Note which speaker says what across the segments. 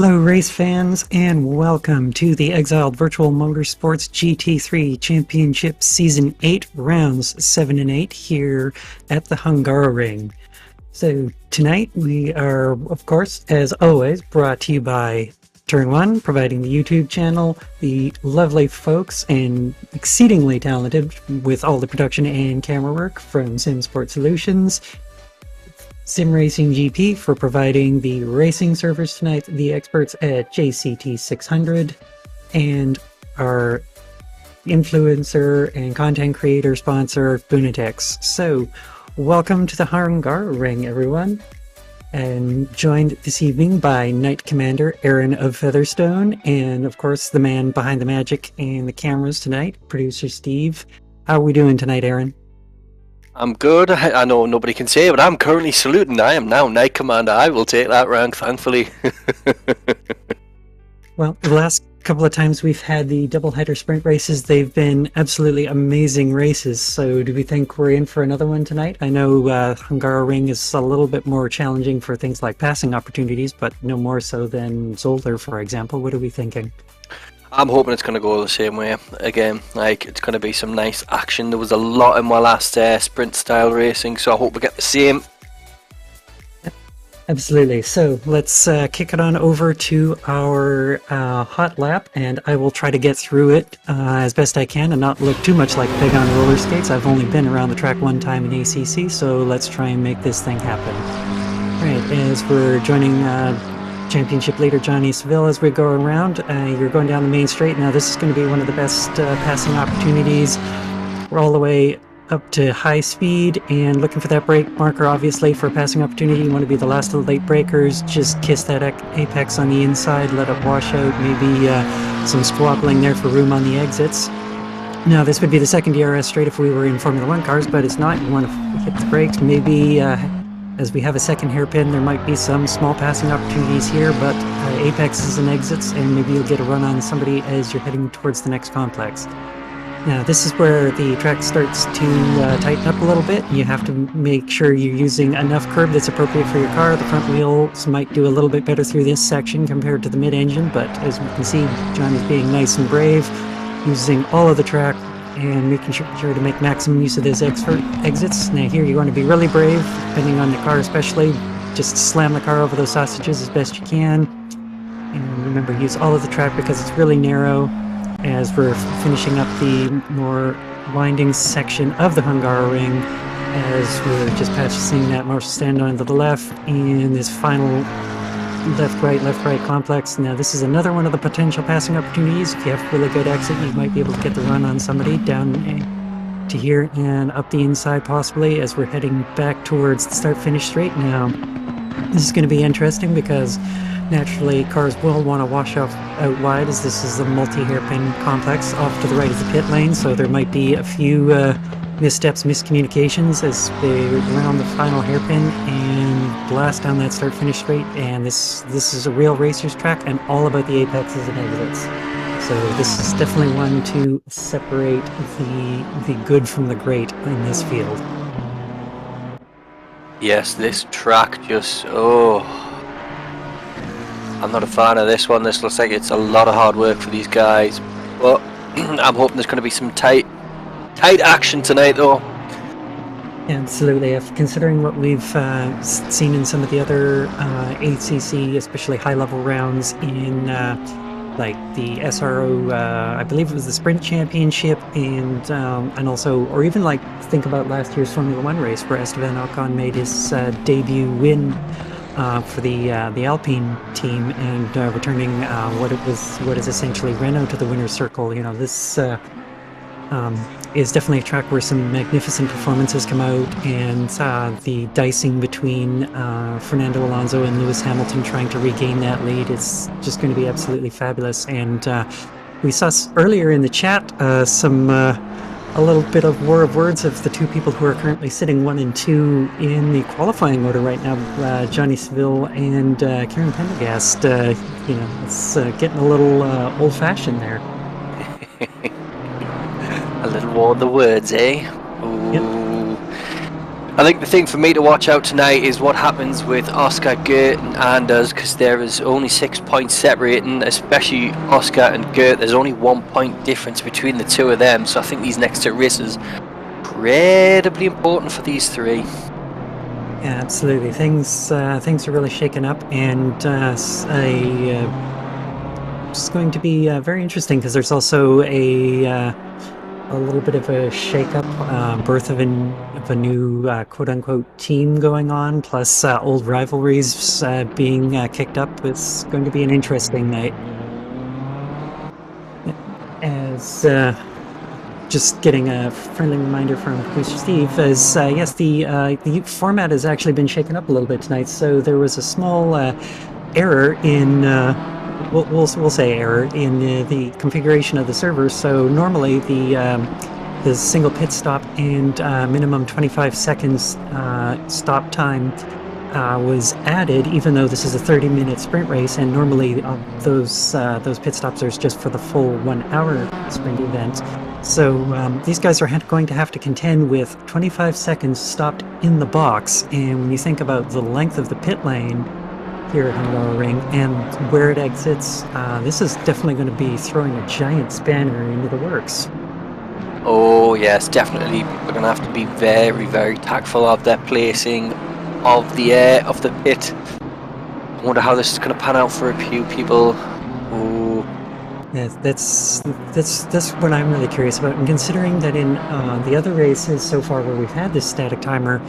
Speaker 1: Hello, race fans, and welcome to the Exiled Virtual Motorsports GT3 Championship Season 8 Rounds 7 and 8 here at the Hungaroring. So tonight we are, of course, as always, brought to you by Turn 1, providing the YouTube channel, the lovely folks and exceedingly talented with all the production and camera work from Simsport Solutions, simracing.gp for providing the racing servers tonight, the experts at JCT 600, and our influencer and content creator sponsor, Bunitex. So, welcome to the Hungaroring, everyone. And joined this evening by Knight Commander Aaron of Featherstone, and of course the man behind the magic and the cameras tonight, producer Steve. How are we doing tonight, Aaron?
Speaker 2: I'm good. I know nobody can say, but I'm currently saluting. I am now Knight Commander. I will take that rank, thankfully.
Speaker 1: Well, the last couple of times we've had the doubleheader sprint races, they've been absolutely amazing races. So do we think we're in for another one tonight? I know Hungaroring is a little bit more challenging for things like passing opportunities, but no more so than Zolder, for example. What are we thinking?
Speaker 2: I'm hoping it's going to go the same way again. Like, it's going to be some nice action. There was a lot in my last sprint style racing, so I hope we get the same.
Speaker 1: Absolutely. So let's kick it on over to our hot lap, and I will try to get through it as best I can and not look too much like a pig on roller skates. I've only been around the track one time in ACC, so let's try and make this thing happen. All right, as we're joining Championship leader Johnny Seville as we go around, you're going down the main straight. Now this is going to be one of the best passing opportunities. We're all the way up to high speed and looking for that brake marker, obviously, for a passing opportunity. You want to be the last of the late breakers. Just kiss that apex on the inside, let it wash out, maybe some squabbling there for room on the exits. Now this would be the second DRS straight if we were in Formula 1 cars, but it's not. You want to hit the brakes, maybe as we have a second hairpin, there might be some small passing opportunities here, but apexes and exits, and maybe you'll get a run on somebody as you're heading towards the next complex. Now, this is where the track starts to tighten up a little bit. You have to make sure you're using enough curb that's appropriate for your car. The front wheels might do a little bit better through this section compared to the mid-engine, but as we can see, Johnny's being nice and brave, using all of the track and making sure to make maximum use of those exits. Now here you're going to be really brave, depending on the car especially. Just slam the car over those sausages as best you can. And remember, use all of the track because it's really narrow as we're finishing up the more winding section of the Hungaroring, as we're just passing that marshal stand on to the left in this final left-right complex. Now this is another one of the potential passing opportunities. If you have a really good exit, you might be able to get the run on somebody down to here and up the inside possibly, as we're heading back towards the start-finish straight. Now this is going to be interesting because naturally cars will want to wash off out wide, as this is a multi-hairpin complex off to the right of the pit lane, so there might be a few missteps, miscommunications as they round the final hairpin and blast down that start-finish straight. And this is a real racer's track and all about the apexes and exits. So this is definitely one to separate the good from the great in this field.
Speaker 2: Yes, this track just, I'm not a fan of this one. This looks like it's a lot of hard work for these guys, but I'm hoping there's going to be some tight action tonight, though.
Speaker 1: Absolutely. Considering what we've seen in some of the other ACC, especially high-level rounds in like the SRO, I believe it was the Sprint Championship, and also, or even like think about last year's Formula 1 race where Esteban Ocon made his debut win for the Alpine team, and returning what is essentially Renault to the winner's circle. You know, this is definitely a track where some magnificent performances come out, and the dicing between Fernando Alonso and Lewis Hamilton trying to regain that lead is just going to be absolutely fabulous. And we saw earlier in the chat a little bit of war of words of the two people who are currently sitting 1 and 2 in the qualifying order right now, Johnny Seville and Kieran Pendergast. You know, it's getting a little old-fashioned there.
Speaker 2: A little war of the words, eh? Ooh.
Speaker 1: Yep.
Speaker 2: I think the thing for me to watch out tonight is what happens with Oscar, Gert and Anders, because there is only 6 points separating, especially Oscar and Gert. There's only 1 point difference between the two of them, so I think these next two races incredibly important for these three.
Speaker 1: Yeah, absolutely. Things are really shaken up, and it's going to be very interesting because there's also a little bit of a shake-up, birth of a new quote-unquote team going on, plus old rivalries being kicked up. It's going to be an interesting night. As just getting a friendly reminder from producer Steve, as yes, the format has actually been shaken up a little bit tonight. So there was a small error in. We'll say error in the configuration of the server. So normally the single pit stop and minimum 25 seconds stop time was added, even though this is a 30-minute sprint race, and normally those pit stops are just for the full 1 hour sprint event. So these guys are going to have to contend with 25 seconds stopped in the box, and when you think about the length of the pit lane here at Hungaroring and where it exits, this is definitely going to be throwing a giant spanner into the works.
Speaker 2: Oh yes, definitely. We're going to have to be very, very tactful of their placing of the pit. I wonder how this is going to pan out for a few people. Ooh.
Speaker 1: Yeah, that's what I'm really curious about. And considering that in the other races so far where we've had this static timer,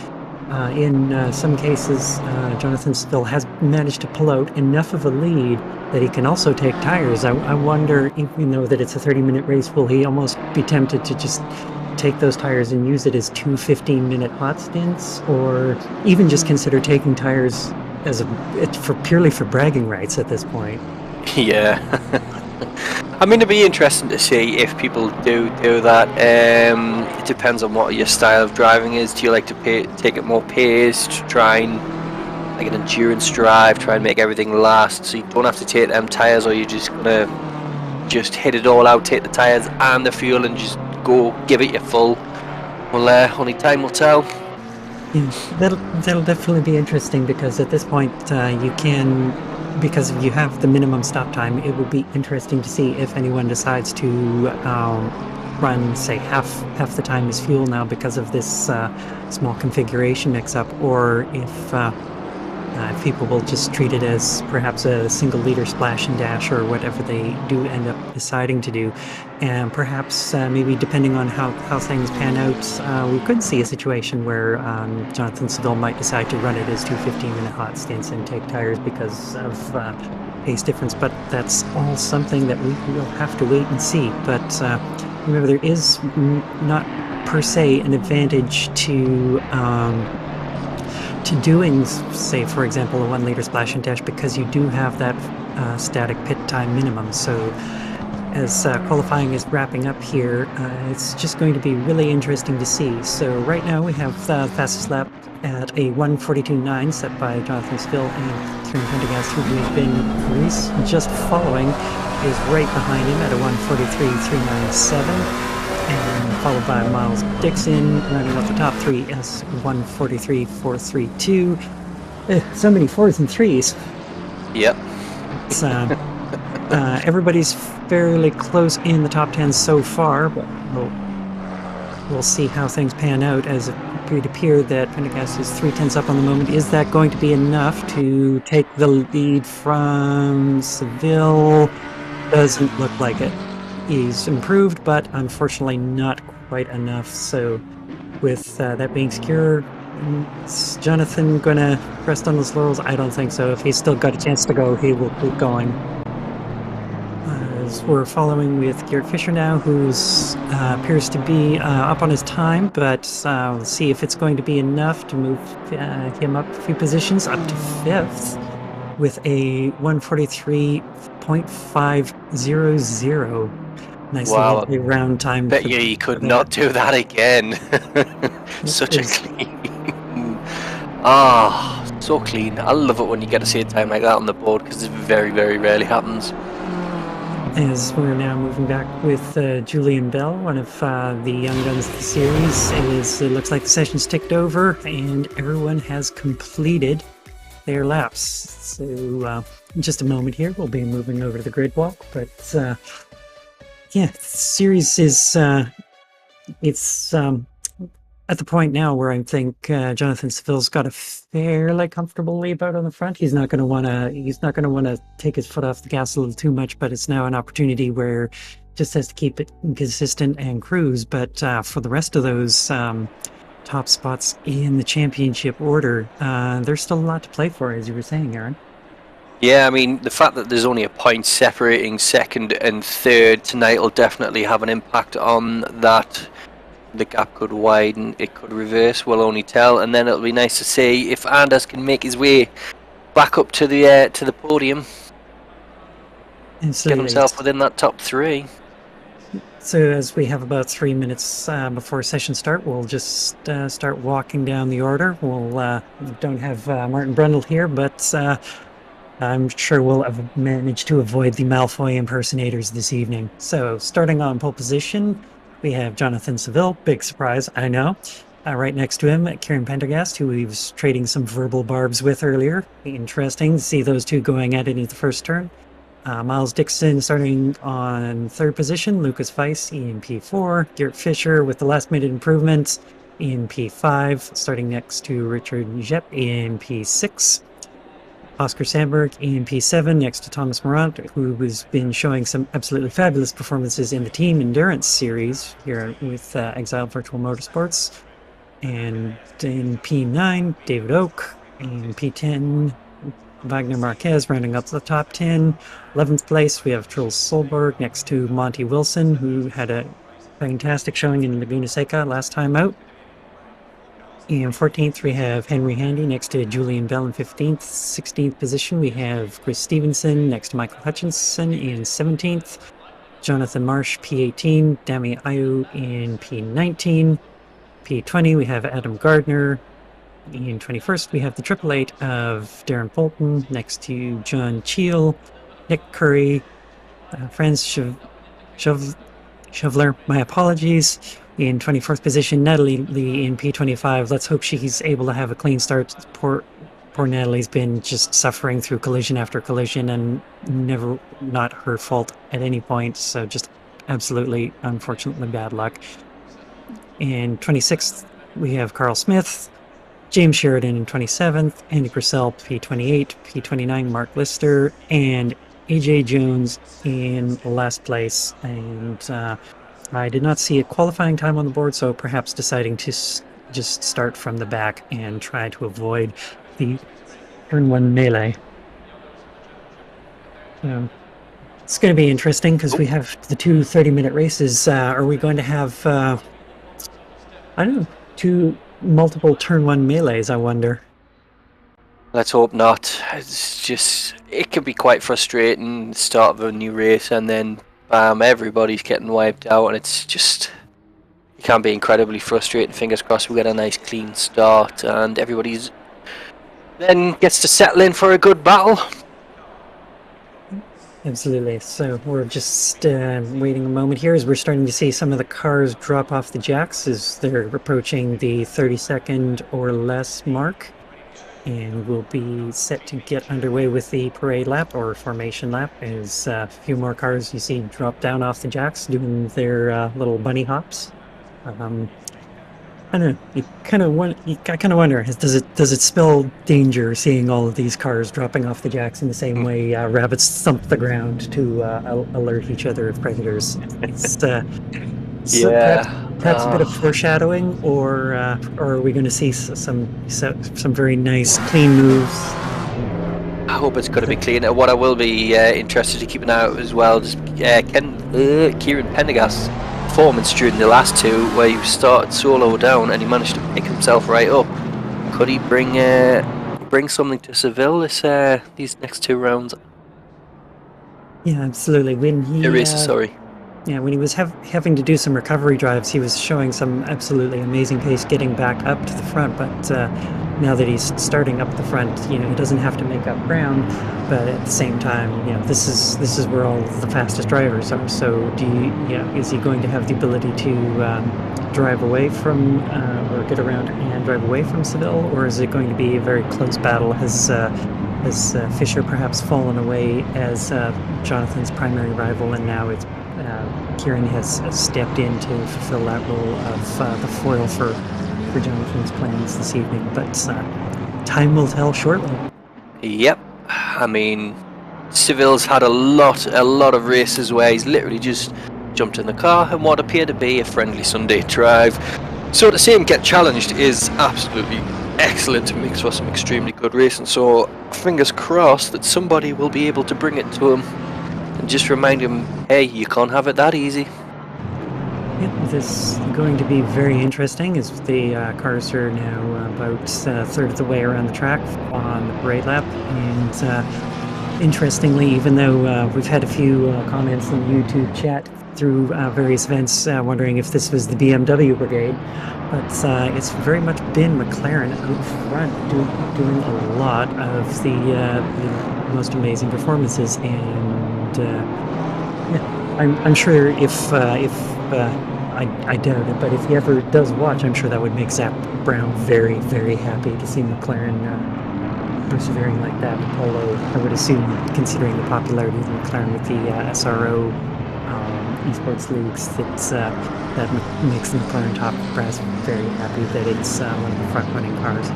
Speaker 1: in some cases, Jonathan Still has managed to pull out enough of a lead that he can also take tires. I wonder, even though that it's a 30-minute race, will he almost be tempted to just take those tires and use it as two 15-minute hot stints, or even just consider taking tires as purely for bragging rights at this point?
Speaker 2: Yeah. I mean, it'd be interesting to see if people do that. It depends on what your style of driving is. Do you like to take it more paced, try and like an endurance drive, try and make everything last so you don't have to take them tyres, or you're just gonna hit it all out, take the tyres and the fuel and just go give it your full? Well, only time will tell.
Speaker 1: Yeah, that'll definitely be interesting, because at this point you can, because you have the minimum stop time, it will be interesting to see if anyone decides to run, say, half the time as fuel now because of this small configuration mix-up, or if people will just treat it as perhaps a single liter splash and dash, or whatever they do end up deciding to do. And perhaps maybe depending on how things pan out, we could see a situation where Jonathan Seville might decide to run it as two 15-minute hot stints and take tires because of pace difference. But that's all something that we will have to wait and see. But remember, there is not per se an advantage to doing, say, for example, a 1 liter splash and dash, because you do have that static pit time minimum. So as qualifying is wrapping up here, it's just going to be really interesting to see. So right now we have the fastest lap at a 1:42.9 set by Jonathan Still, and Kieran Pendergast, who we've been just following, is right behind him at a 1:43.397. And followed by Miles Dixon, rounding out the top three, as 1:43.432. So many fours and threes.
Speaker 2: Yep.
Speaker 1: It's, everybody's fairly close in the top 10 so far, but we'll see how things pan out, as it would appear that Pendergast is 3/10 up on the moment. Is that going to be enough to take the lead from Seville? Doesn't look like it. He's improved, but unfortunately not quite enough. So with that being secure, is Jonathan going to rest on his laurels? I don't think so. If he's still got a chance to go, he will keep going. As we're following with Garrett Fisher now, who's appears to be up on his time, but we'll see if it's going to be enough to move him up a few positions, up to 5th, with a 1:43.500. Nice little round time.
Speaker 2: Bet you could not do that again. Such a clean. So clean. I love it when you get to see a time like that on the board, because it very, very rarely happens.
Speaker 1: As we're now moving back with Julian Bell, one of the young guns of the series, it looks like the session's ticked over and everyone has completed their laps. So in just a moment here, we'll be moving over to the grid walk. But yeah, the series is it's at the point now where I think Jonathan Seville's got a fairly comfortable lead out on the front. He's not going to want to take his foot off the gas a little too much, but it's now an opportunity where just has to keep it consistent and cruise. But for the rest of those top spots in the championship order, there's still a lot to play for, as you were saying, Aaron.
Speaker 2: Yeah, I mean, the fact that there's only a point separating second and third tonight will definitely have an impact on that. The gap could widen, it could reverse, we'll only tell, and then it'll be nice to see if Anders can make his way back up to the podium. Get himself within that top 3.
Speaker 1: So as we have about 3 minutes before session start, we'll just start walking down the order. We'll don't have Martin Brundle here, but I'm sure we'll have managed to avoid the Malfoy impersonators this evening. So starting on pole position, we have Jonathan Seville, big surprise, I know. Right next to him, Kieran Pendergast, who he was trading some verbal barbs with earlier. Interesting to see those two going at it in the first turn. Miles Dixon starting on 3rd position, Lucas Weiss in P4, Gert Fischer with the last minute improvements in P5, starting next to Richard Jep in P6. Oscar Sandberg in P7 next to Thomas Morant, who has been showing some absolutely fabulous performances in the team endurance series here with Exiled Virtual Motorsports. And in P9, David Oak. In P10, Wagner Marquez rounding up the top 10. 11th place, we have Truls Solberg next to Monty Wilson, who had a fantastic showing in Laguna Seca last time out. In 14th, we have Henry Handy next to Julian Bell in 15th. 16th position, we have Chris Stevenson next to Michael Hutchinson in 17th. Jonathan Marsh, P18. Dami Ayu in P19. P20, we have Adam Gardner. In 21st, we have the Triple Eight of Darren Fulton next to John Cheel, Nick Curry, Franz Shovler, my apologies. In 24th position, Natalie Lee in P25. Let's hope she's able to have a clean start. Poor Natalie's been just suffering through collision after collision and never not her fault at any point. So just absolutely, unfortunately, bad luck. In 26th, we have Carl Smith, James Sheridan in 27th, Andy Purcell P28, P29 Mark Lister, and AJ Jones in last place. And I did not see a qualifying time on the board, so perhaps deciding to just start from the back and try to avoid the turn 1 melee. It's going to be interesting because we have the two 30-minute races. Are we going to have, I don't know, 2 multiple turn 1 melees, I wonder?
Speaker 2: Let's hope not. It can be quite frustrating, the start of a new race, and then everybody's getting wiped out, and it can be incredibly frustrating. Fingers crossed we get a nice clean start and everybody's then gets to settle in for a good battle. Absolutely.
Speaker 1: So we're just waiting a moment here as we're starting to see some of the cars drop off the jacks as they're approaching the 30-second or less mark. And we'll be set to get underway with the parade lap or formation lap as a few more cars you see drop down off the jacks doing their little bunny hops. I don't know. I kind of wonder, does it spell danger seeing all of these cars dropping off the jacks in the same way rabbits thump the ground to alert each other of predators? It's perhaps a bit of foreshadowing, or are we going to see some very nice clean moves?
Speaker 2: I hope it's going to be clean. What I will be interested to keep an eye out as well is Kieran Pendergast's performance during the last two, where he started solo down and he managed to pick himself right up. Could he bring something to Seville these next 2 rounds?
Speaker 1: Yeah, absolutely. When he when he was having to do some recovery drives, he was showing some absolutely amazing pace getting back up to the front, but now that he's starting up the front, he doesn't have to make up ground, but at the same time, this is where all the fastest drivers are. So is he going to have the ability to drive away from or get around and drive away from Seville, or is it going to be a very close battle? Has Fisher perhaps fallen away as Jonathan's primary rival, and now it's Kieran has stepped in to fulfill that role of the foil for Jonathan's plans this evening, but time will tell shortly.
Speaker 2: Yep, I mean, Seville's had a lot of races where he's literally just jumped in the car and what appeared to be a friendly Sunday drive. So to see him get challenged is absolutely excellent. It makes for some extremely good racing. So fingers crossed that somebody will be able to bring it to him and just remind him, hey, you can't have it that easy.
Speaker 1: Yep, this is going to be very interesting as the cars are now about a third of the way around the track on the parade lap. And interestingly, even though we've had a few comments in YouTube chat through various events wondering if this was the BMW brigade, but it's very much been McLaren out front doing a lot of the most amazing performances. And I'm sure if I doubt it, but if he ever does watch, I'm sure that would make Zach Brown very, very happy to see McLaren persevering like that. Although I would assume, considering the popularity of McLaren with the SRO esports leagues, that makes the McLaren top brass very happy that it's one of the front-running cars.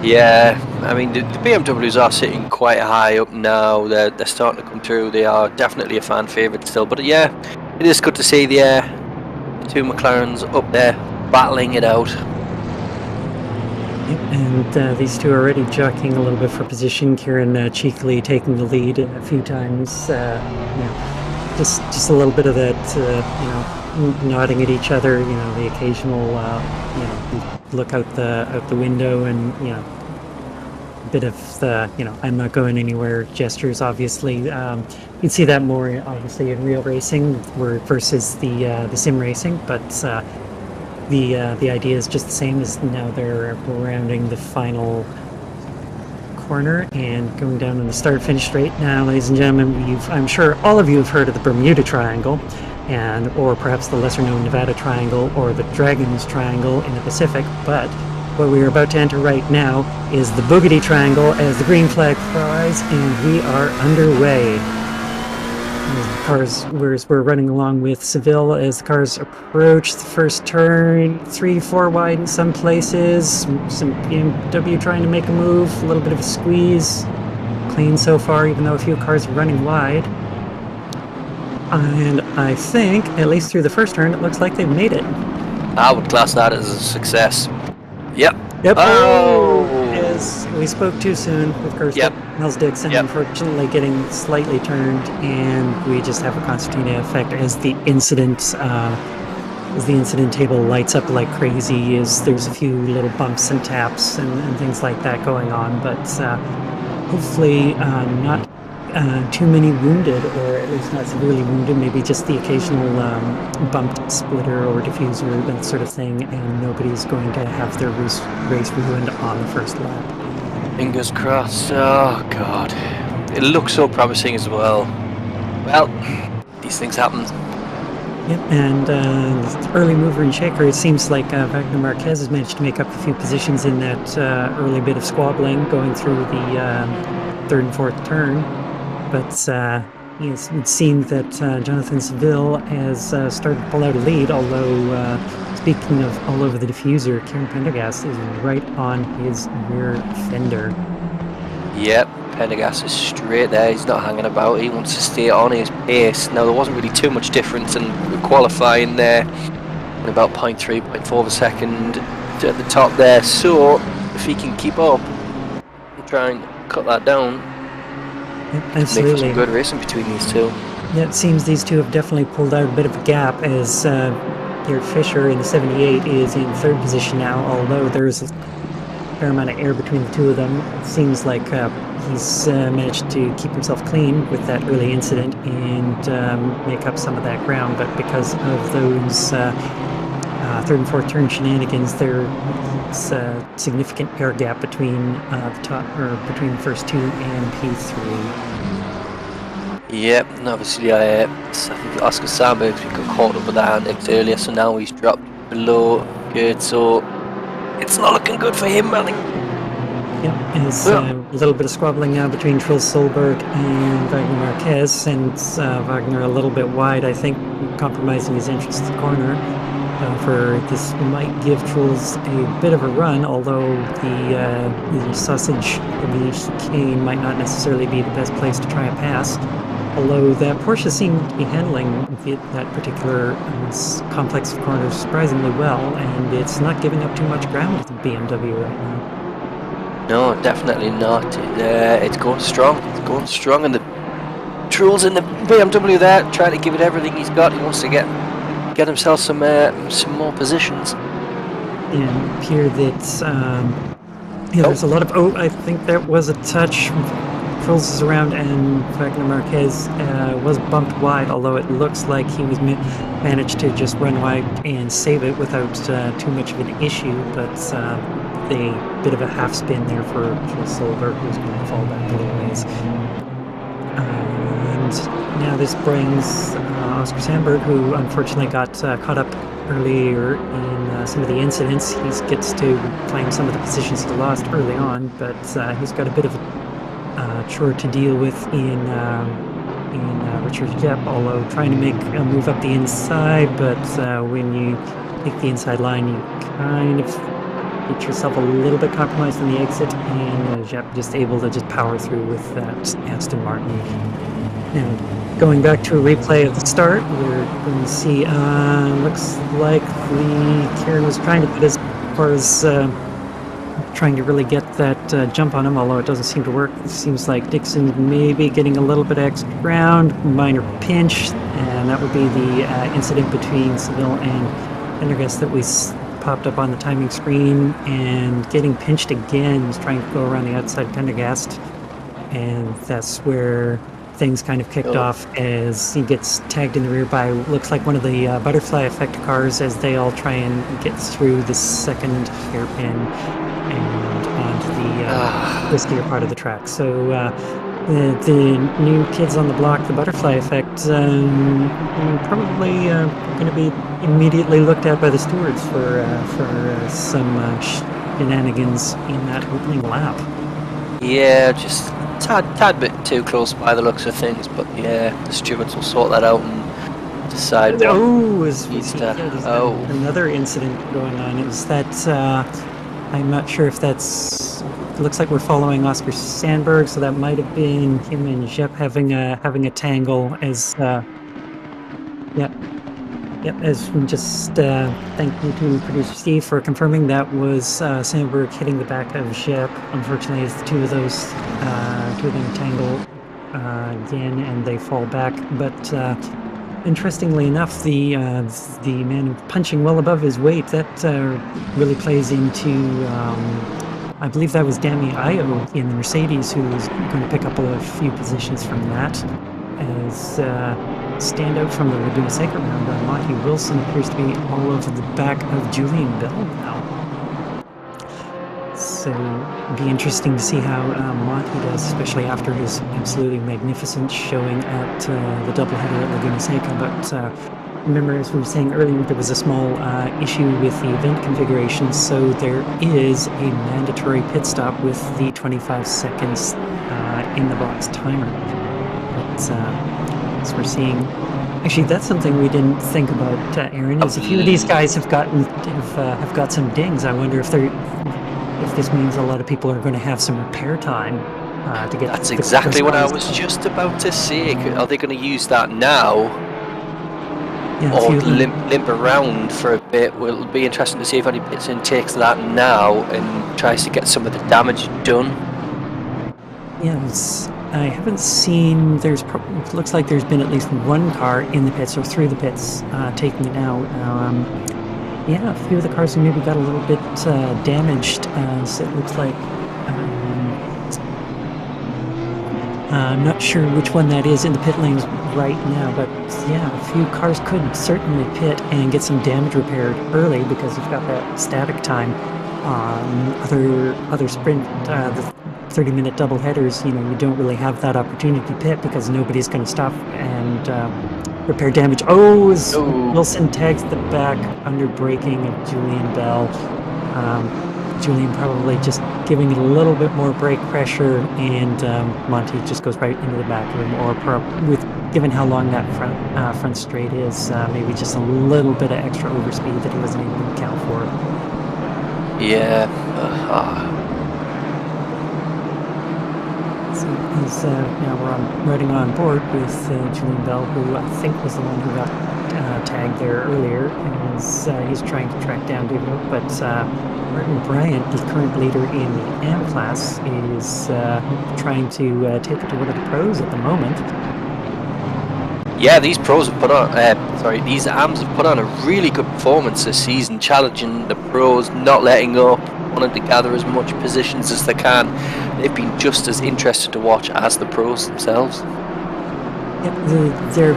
Speaker 2: Yeah, I mean the BMWs are sitting quite high up now. They're starting to come through. They are definitely a fan favourite still. But yeah, it is good to see the two McLarens up there battling it out.
Speaker 1: Yep, and these two are already jockeying a little bit for position. Kieran cheekily taking the lead a few times. Just a little bit of that, nodding at each other. The occasional, look out the window, and a bit of the, I'm not going anywhere gestures. Obviously, you'd see that more obviously in real racing, versus the sim racing. But the idea is just the same. As now they're rounding the final corner and going down in the start-finish straight. Now, ladies and gentlemen, I'm sure all of you have heard of the Bermuda Triangle, or perhaps the lesser-known Nevada Triangle, or the Dragons Triangle in the Pacific, but what we are about to enter right now is the Boogity Triangle as the green flag flies, and we are underway. We're running along with Seville as the cars approach the first turn, 3-4 wide in some places, some BMW trying to make a move, a little bit of a squeeze. Clean so far, even though a few cars are running wide. And I think, at least through the first turn, it looks like they've made it.
Speaker 2: I would class that as a success. Yep.
Speaker 1: Oh! As we spoke too soon, of course.
Speaker 2: Yep.
Speaker 1: Nels Dixon, unfortunately, getting slightly turned, and we just have a concertina effect as the incident table lights up like crazy. There's a few little bumps and taps and things like that going on, but hopefully not too many wounded, or at least not severely wounded. Maybe just the occasional bumped splitter or diffuser, that sort of thing, and nobody's going to have their race ruined on the first lap.
Speaker 2: Fingers crossed. Oh god, it looks so promising as well. Well, these things happen.
Speaker 1: Yep, and early mover and shaker, it seems like Wagner Marquez has managed to make up a few positions in that early bit of squabbling going through the third and fourth turn. But it seemed that Jonathan Seville has started to pull out a lead, although speaking of all over the diffuser, Kieran Pendergast is right on his rear fender. Yep,
Speaker 2: Pendergast is straight there. He's not hanging about. He wants to stay on his pace. Now, there wasn't really too much difference in qualifying there, in about 0.3, 0.4 of a second at the top there. So if he can keep up and try and cut that down,
Speaker 1: absolutely.
Speaker 2: Make for some good racing between these two.
Speaker 1: Yeah, it seems these two have definitely pulled out a bit of a gap, as Garrett Fisher in the 78 is in third position now, although there's a fair amount of air between the two of them. It seems like he's managed to keep himself clean with that early incident and make up some of that ground, but because of those third and fourth turn shenanigans, there's a significant air gap between the top, or between the first two and P3.
Speaker 2: Yep, and obviously I think Oscar Sandberg's got caught up with that antics earlier, so now he's dropped below Gert, so it's not looking good for him, Manning.
Speaker 1: Yep, there's a little bit of squabbling now between Truls Solberg and Wagner Marquez, and Wagner a little bit wide, I think, compromising his entrance to the corner. For this might give Truls a bit of a run, although the sausage of the chicane might not necessarily be the best place to try a pass. Although that Porsche seemed to be handling that particular complex of corners surprisingly well, and it's not giving up too much ground with the BMW right now.
Speaker 2: No, definitely not. It's going strong. It's going strong, and the Truls in the BMW there, trying to give it everything he's got. He wants to get himself some more positions.
Speaker 1: And appear that there's a lot of. Oh, I think that was a touch. Truls is around, and Wagner Marquez was bumped wide, although it looks like he was managed to just run wide and save it without too much of an issue, but a bit of a half spin there for Solberg, who's going to fall back a little ways. And now this brings Oscar Sandberg, who unfortunately got caught up earlier in some of the incidents. He gets to claim some of the positions he lost early on, but he's got a bit of a chore to deal with in Richard Jepp, although trying to make a move up the inside, but when you take the inside line, you kind of get yourself a little bit compromised in the exit, and Jepp just able to just power through with that Aston Martin. Now, going back to a replay of the start, we're going to see, looks like Kieran was trying to put as far as trying to really get that jump on him, although it doesn't seem to work. It seems like Dixon maybe getting a little bit extra ground, minor pinch, and that would be the incident between Seville and Pendergast that we popped up on the timing screen, and getting pinched again. He's trying to go around the outside of Pendergast, and that's where things kind of kicked off as he gets tagged in the rear by, looks like one of the butterfly effect cars, as they all try and get through the second hairpin and onto the riskier part of the track. So the new kids on the block, the butterfly effect, probably going to be immediately looked at by the stewards for some shenanigans in that opening lap.
Speaker 2: Yeah, just tad bit too close by the looks of things, but yeah, the stewards will sort that out and decide what needs to.
Speaker 1: Another incident going on. It was that I'm not sure if that's. It looks like we're following Oscar Sandberg, so that might have been him and Jepp having a tangle. As as just thank you to producer Steve for confirming that was Sandberg hitting the back of Jepp. Unfortunately, as the two of them tangle again, and they fall back. But interestingly enough, the man punching well above his weight, that really plays into. I believe that was Dami Io in the Mercedes, who was going to pick up a few positions from that. As standout from the Laguna Seca round, Monty Wilson appears to be all over the back of Julian Bell now. So it'll be interesting to see how Monty does, especially after his absolutely magnificent showing at the doubleheader at Laguna Seca. But remember, as we were saying earlier, there was a small issue with the event configuration, so there is a mandatory pit stop with the 25 seconds in the box timer. But as we're seeing, actually, that's something we didn't think about, Aaron. Is a few of these guys have got some dings. I wonder if this means a lot of people are going to have some repair time to get.
Speaker 2: That's exactly what I was just about to say. Are they going to use that now? Yeah, or limp around for a bit? Well, it'll be interesting to see if anybody takes that now and tries to get some of the damage done.
Speaker 1: Yeah, I haven't seen. It looks like there's been at least one car in the pits or through the pits taking it out. Yeah, a few of the cars have maybe got a little bit damaged. So it looks like I'm not sure which one that is in the pit lanes right now, but yeah, a few cars could certainly pit and get some damage repaired early because you've got that static time. Other sprint, the 30-minute double headers, you know, you don't really have that opportunity to pit because nobody's going to stop and repair damage. Oh, as Wilson tags the back under braking of Julian Bell. Julian probably just giving it a little bit more brake pressure, and Monty just goes right into the back room, or given how long that front straight is, maybe just a little bit of extra overspeed that he wasn't able to account for.
Speaker 2: Yeah.
Speaker 1: So he's now we're riding on board with Julian Bell, who I think was the one who got tagged there earlier, and he's trying to track down David Oak, but Martin Bryant, the current leader in the AM class, is trying to take it to one of the pros at the moment.
Speaker 2: Yeah, these pros have put on, these AMs have put on a really good performance this season, challenging the pros, not letting up, wanting to gather as much positions as they can. They've been just as interesting to watch as the pros themselves.
Speaker 1: Yeah, they're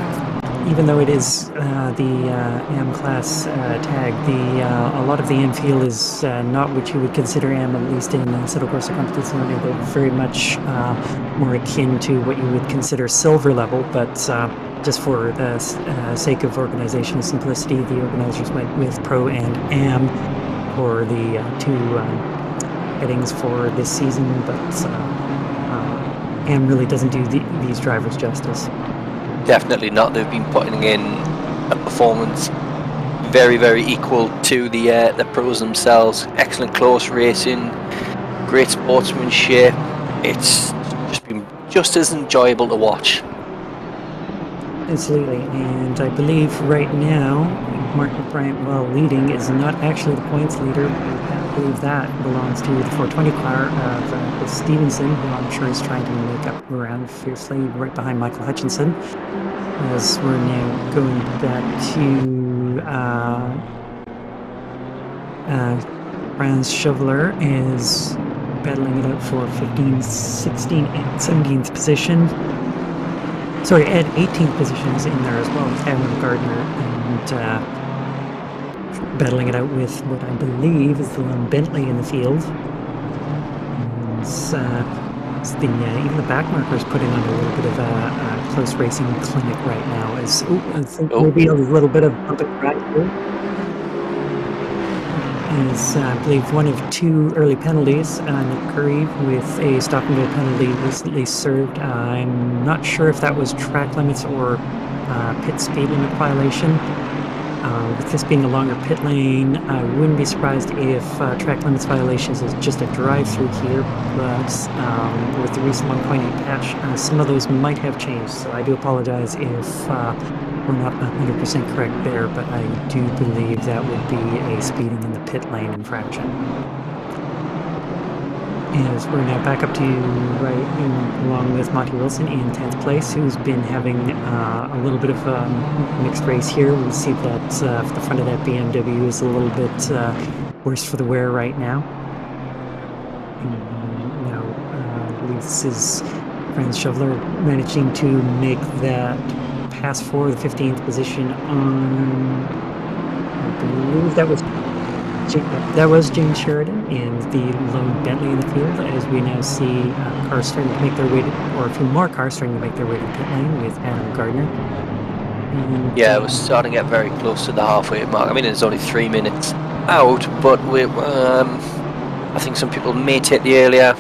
Speaker 1: even though it is the AM class tag, a lot of the AM field is not what you would consider AM, at least in Assetto Corsa competition. They're very much more akin to what you would consider silver level, but just for the sake of organizational simplicity, the organizers went with Pro and AM for the two headings for this season, but AM really doesn't do these drivers justice.
Speaker 2: Definitely not. They've been putting in a performance very, very equal to the pros themselves. Excellent close racing, great sportsmanship. It's just been just as enjoyable to watch.
Speaker 1: Absolutely, and I believe right now Martin Bryant, while leading, is not actually the points leader. I believe that belongs to the 420 car of Stevenson, who I'm sure is trying to make up ground fiercely right behind Michael Hutchinson. As we're now going back to Franz Shoveler is battling it out for 15th, 16th, and 17th position. Sorry, Ed 18th positions in there as well with Adam Gardner, and battling it out with what I believe is the lone Bentley in the field. And even the back markers putting on a little bit of a close racing clinic right now. I think maybe a little bit of bump and grind here. Is I believe one of two early penalties. Nick Curry with a stop and go penalty recently served. I'm not sure if that was track limits or pit speed limit violation. With this being a longer pit lane, I wouldn't be surprised if track limits violations is just a drive-through here, but with the recent 1.8 patch, some of those might have changed, so I do apologize if we're not 100% correct there, but I do believe that would be a speeding in the pit lane infraction. As we're now back up to along with Monty Wilson in 10th place, who's been having a little bit of a mixed race here. We see that the front of that BMW is a little bit worse for the wear right now. I believe this is Franz Shoveler managing to make that pass for the 15th position on, I believe that was James Sheridan and the lone Bentley in the field, as we now see cars starting to make their way or a few more cars starting to make their way to pit lane with Adam Gardner. And,
Speaker 2: yeah, it was starting to get very close to the halfway mark. I mean, it's only 3 minutes out, but I think some people may take the earlier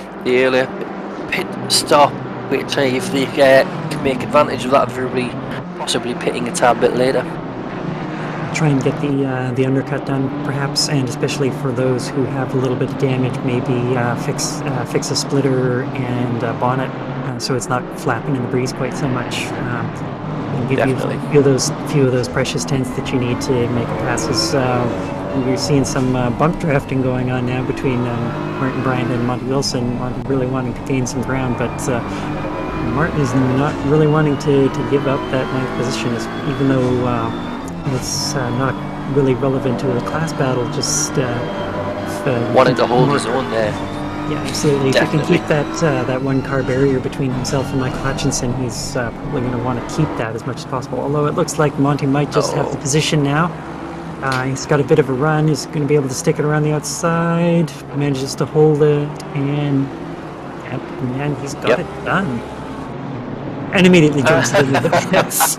Speaker 2: pit stop. Wait to see if they can make advantage of that, everybody possibly pitting a tad bit later.
Speaker 1: Try and get the undercut done, perhaps, and especially for those who have a little bit of damage, maybe fix a splitter and bonnet so it's not flapping in the breeze quite so much. And give you a few of those precious tenths that you need to make passes. We're seeing some bump drafting going on now between Martin Bryant and Monty Wilson. Martin really wanting to gain some ground, but Martin is not really wanting to give up that 9th position, even though it's not really relevant to a class battle, just
Speaker 2: wanting to hold his own there.
Speaker 1: Yeah, absolutely.
Speaker 2: Definitely.
Speaker 1: If he can keep that one car barrier between himself and Michael Hutchinson, he's probably going to want to keep that as much as possible. Although it looks like Monty might just have the
Speaker 2: Oh,
Speaker 1: position now. He's got a bit of a run. He's going to be able to stick it around the outside. Manages to hold it, and he's got
Speaker 2: yep.
Speaker 1: it done. And immediately jumps into the pits.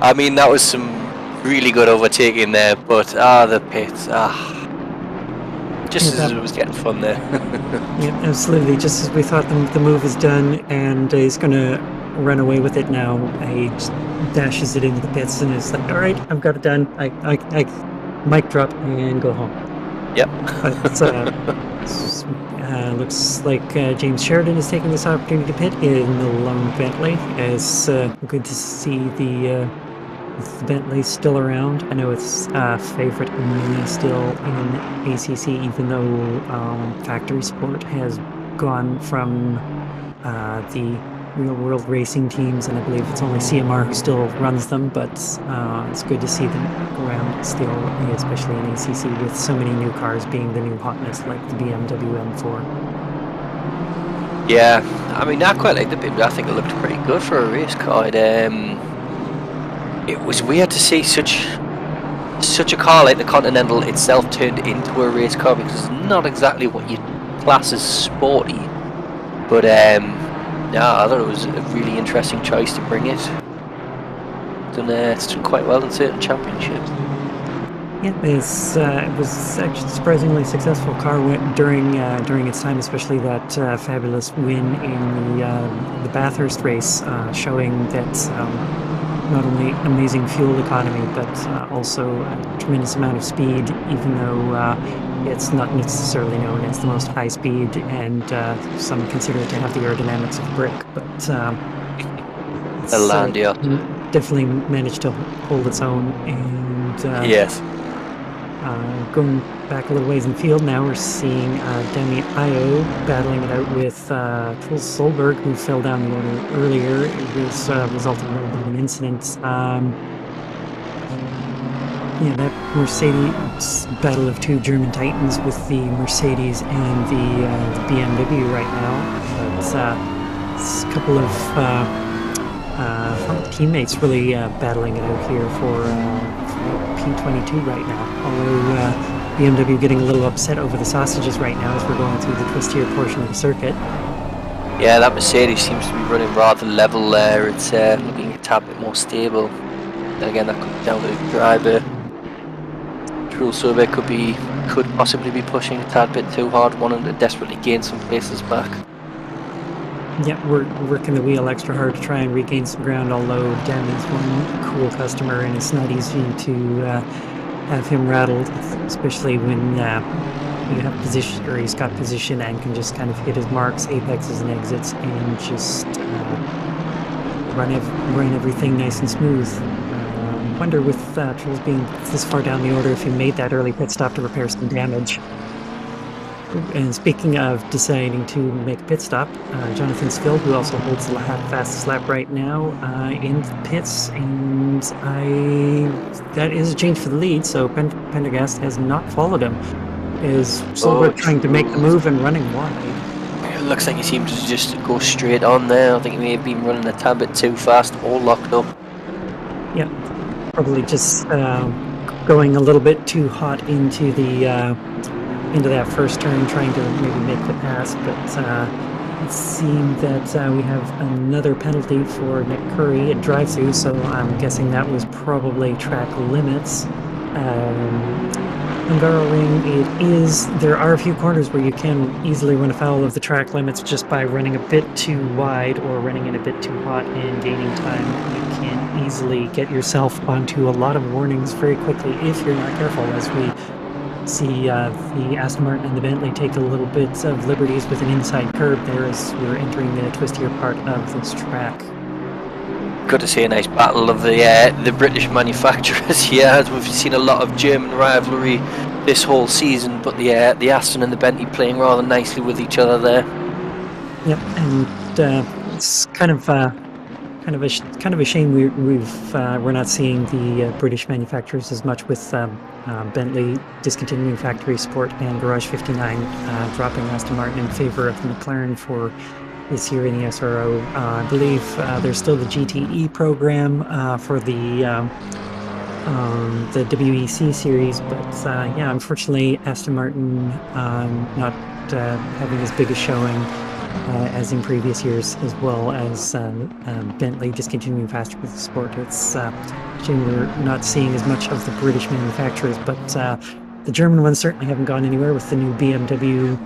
Speaker 2: I mean, that was some really good overtaking there, but the pits, just as it was getting fun there.
Speaker 1: Yeah, absolutely. Just as we thought the move is done, and he's going to run away with it now. He just dashes it into the pits, and it's like, all right, I've got it done. I mic drop and go home.
Speaker 2: Yep.
Speaker 1: But looks like James Sheridan is taking this opportunity to pit in the lone Bentley. It's good to see the Bentley still around. I know it's favorite only still in ACC, even though Factory Sport has gone from the real world racing teams, and I believe it's only CMR who still runs them, but it's good to see them around still, especially in ACC, with so many new cars being the new hotness, like the BMW M4.
Speaker 2: Yeah, I mean, I quite like the BMW. I think it looked pretty good for a race car. It was weird to see such a car like the Continental itself turned into a race car, because it's not exactly what you class as sporty. But yeah, I thought it was a really interesting choice to bring it. It's done quite well in certain championships.
Speaker 1: Yeah, it was actually a surprisingly successful car during its time, especially that fabulous win in the Bathurst race, showing that not only amazing fuel economy, but also a tremendous amount of speed, even though it's not necessarily known as the most high speed, and some consider it to have the aerodynamics of brick, but definitely managed to hold its own. And
Speaker 2: yes.
Speaker 1: Going back a little ways in field now, we're seeing Demi Io battling it out with Truls Solberg, who fell down the order earlier. It was resulted in a little bit of an incident. Yeah, that Mercedes battle of two German titans with the Mercedes and the BMW right now. But it's a couple of teammates really battling it out here for P22 right now. Although BMW getting a little upset over the sausages right now as we're going through the twistier portion of the circuit.
Speaker 2: Yeah, that Mercedes seems to be running rather level there. It's looking a tad bit more stable. And again, that could be down to the driver. Truls Solberg could possibly be pushing a tad bit too hard, wanting to desperately gain some places back.
Speaker 1: Yeah, we're working the wheel extra hard to try and regain some ground, although Dan is one cool customer, and it's not easy to have him rattled, especially when you have position, or he's got position and can just kind of hit his marks, apexes and exits, and just run everything nice and smooth. Wonder with Truls being this far down the order if he made that early pit stop to repair some damage. And speaking of deciding to make a pit stop, Jonathan Sfield, who also holds the fastest lap right now, in the pits, and that is a change for the lead, so Pendergast has not followed him. Is Solberg trying to make the move and running wide?
Speaker 2: It looks like he seemed to just go straight on there. I think he may have been running a tad bit too fast, all locked up.
Speaker 1: Yeah, probably just going a little bit too hot into that first turn, trying to maybe make the pass, but it seemed that we have another penalty for Nick Curry at drive-through, so I'm guessing that was probably track limits. Hungaroring, there are a few corners where you can easily run afoul of the track limits just by running a bit too wide or running in a bit too hot and gaining time. You can easily get yourself onto a lot of warnings very quickly if you're not careful, as we see the Aston Martin and the Bentley take a little bit of liberties with an inside curb there as we're entering the twistier part of this track.
Speaker 2: Good to see a nice battle of the British manufacturers here, as we've seen a lot of German rivalry this whole season, but the Aston and the Bentley playing rather nicely with each other there.
Speaker 1: Yep, and it's kind of kind of a shame we're not seeing the British manufacturers as much, with Bentley discontinuing factory support and Garage 59 dropping Aston Martin in favor of McLaren for this year in the SRO. I believe there's still the GTE program for the WEC series, but yeah, unfortunately Aston Martin not having as big a showing as in previous years, as well as Bentley discontinuing factory support. It's a shame we're not seeing as much of the British manufacturers, but the German ones certainly haven't gone anywhere, with the new BMW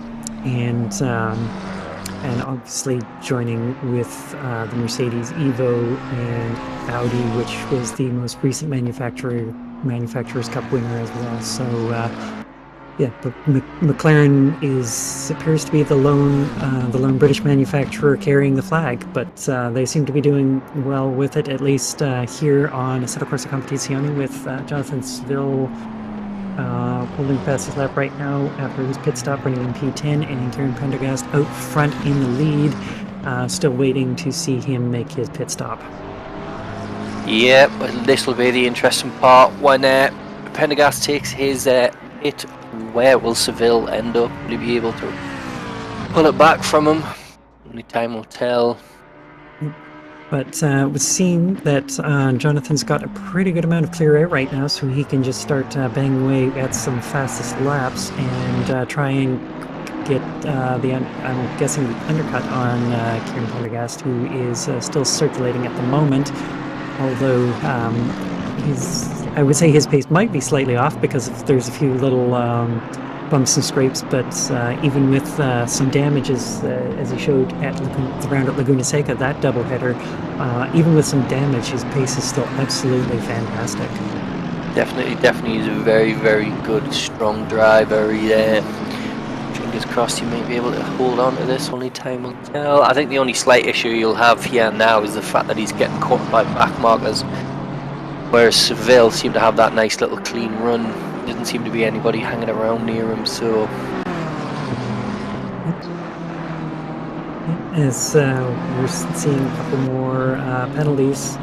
Speaker 1: and obviously joining with the Mercedes Evo and Audi, which was the most recent Manufacturers Cup winner as well. So yeah, but McLaren appears to be the lone British manufacturer carrying the flag, but they seem to be doing well with it, at least here on Assetto Corsa Competizione, with Jonathan Seville holding fastest lap right now after his pit stop, running in P10, and Kieran Pendergast out front in the lead, still waiting to see him make his pit stop.
Speaker 2: Yeah, but this will be the interesting part when Pendergast takes his hit. Where will Seville end up? Will he be able to pull it back from him? Only time will tell.
Speaker 1: But it would seem that Jonathan's got a pretty good amount of clear air right now, so he can just start banging away at some fastest laps and try and get I'm guessing, the undercut on Kieran Pendergast, who is still circulating at the moment. Although I would say his pace might be slightly off, because there's a few little bumps and scrapes, but even with some damages, as he showed at the round at Laguna Seca, that doubleheader, even with some damage, his pace is still absolutely fantastic. Definitely,
Speaker 2: he's a very, very good, strong driver. Fingers crossed he may be able to hold on to this. Only time will tell. I think the only slight issue you'll have here now is the fact that he's getting caught by back markers, whereas Seville seemed to have that nice little clean run. Didn't seem to be anybody hanging around near him, so
Speaker 1: as we're seeing a couple more penalties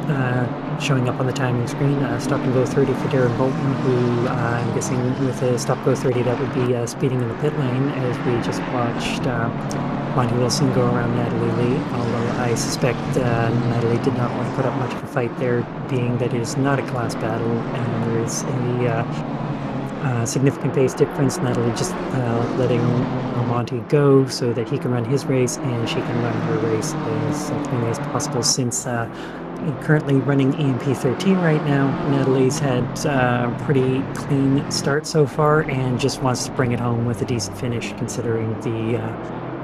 Speaker 1: showing up on the timing screen. Stop and go 30 for Darren Bolton, who I'm guessing with a stop go 30 that would be speeding in the pit lane, as we just watched Monty Wilson go around Natalie Lee, although I suspect Natalie did not want to put up much of a fight there, being that it is not a class battle and there is a significant pace difference. Natalie just letting Monty go so that he can run his race and she can run her race as cleanly as possible, since currently running EMP 13 right now. Natalie's had a pretty clean start so far and just wants to bring it home with a decent finish, considering the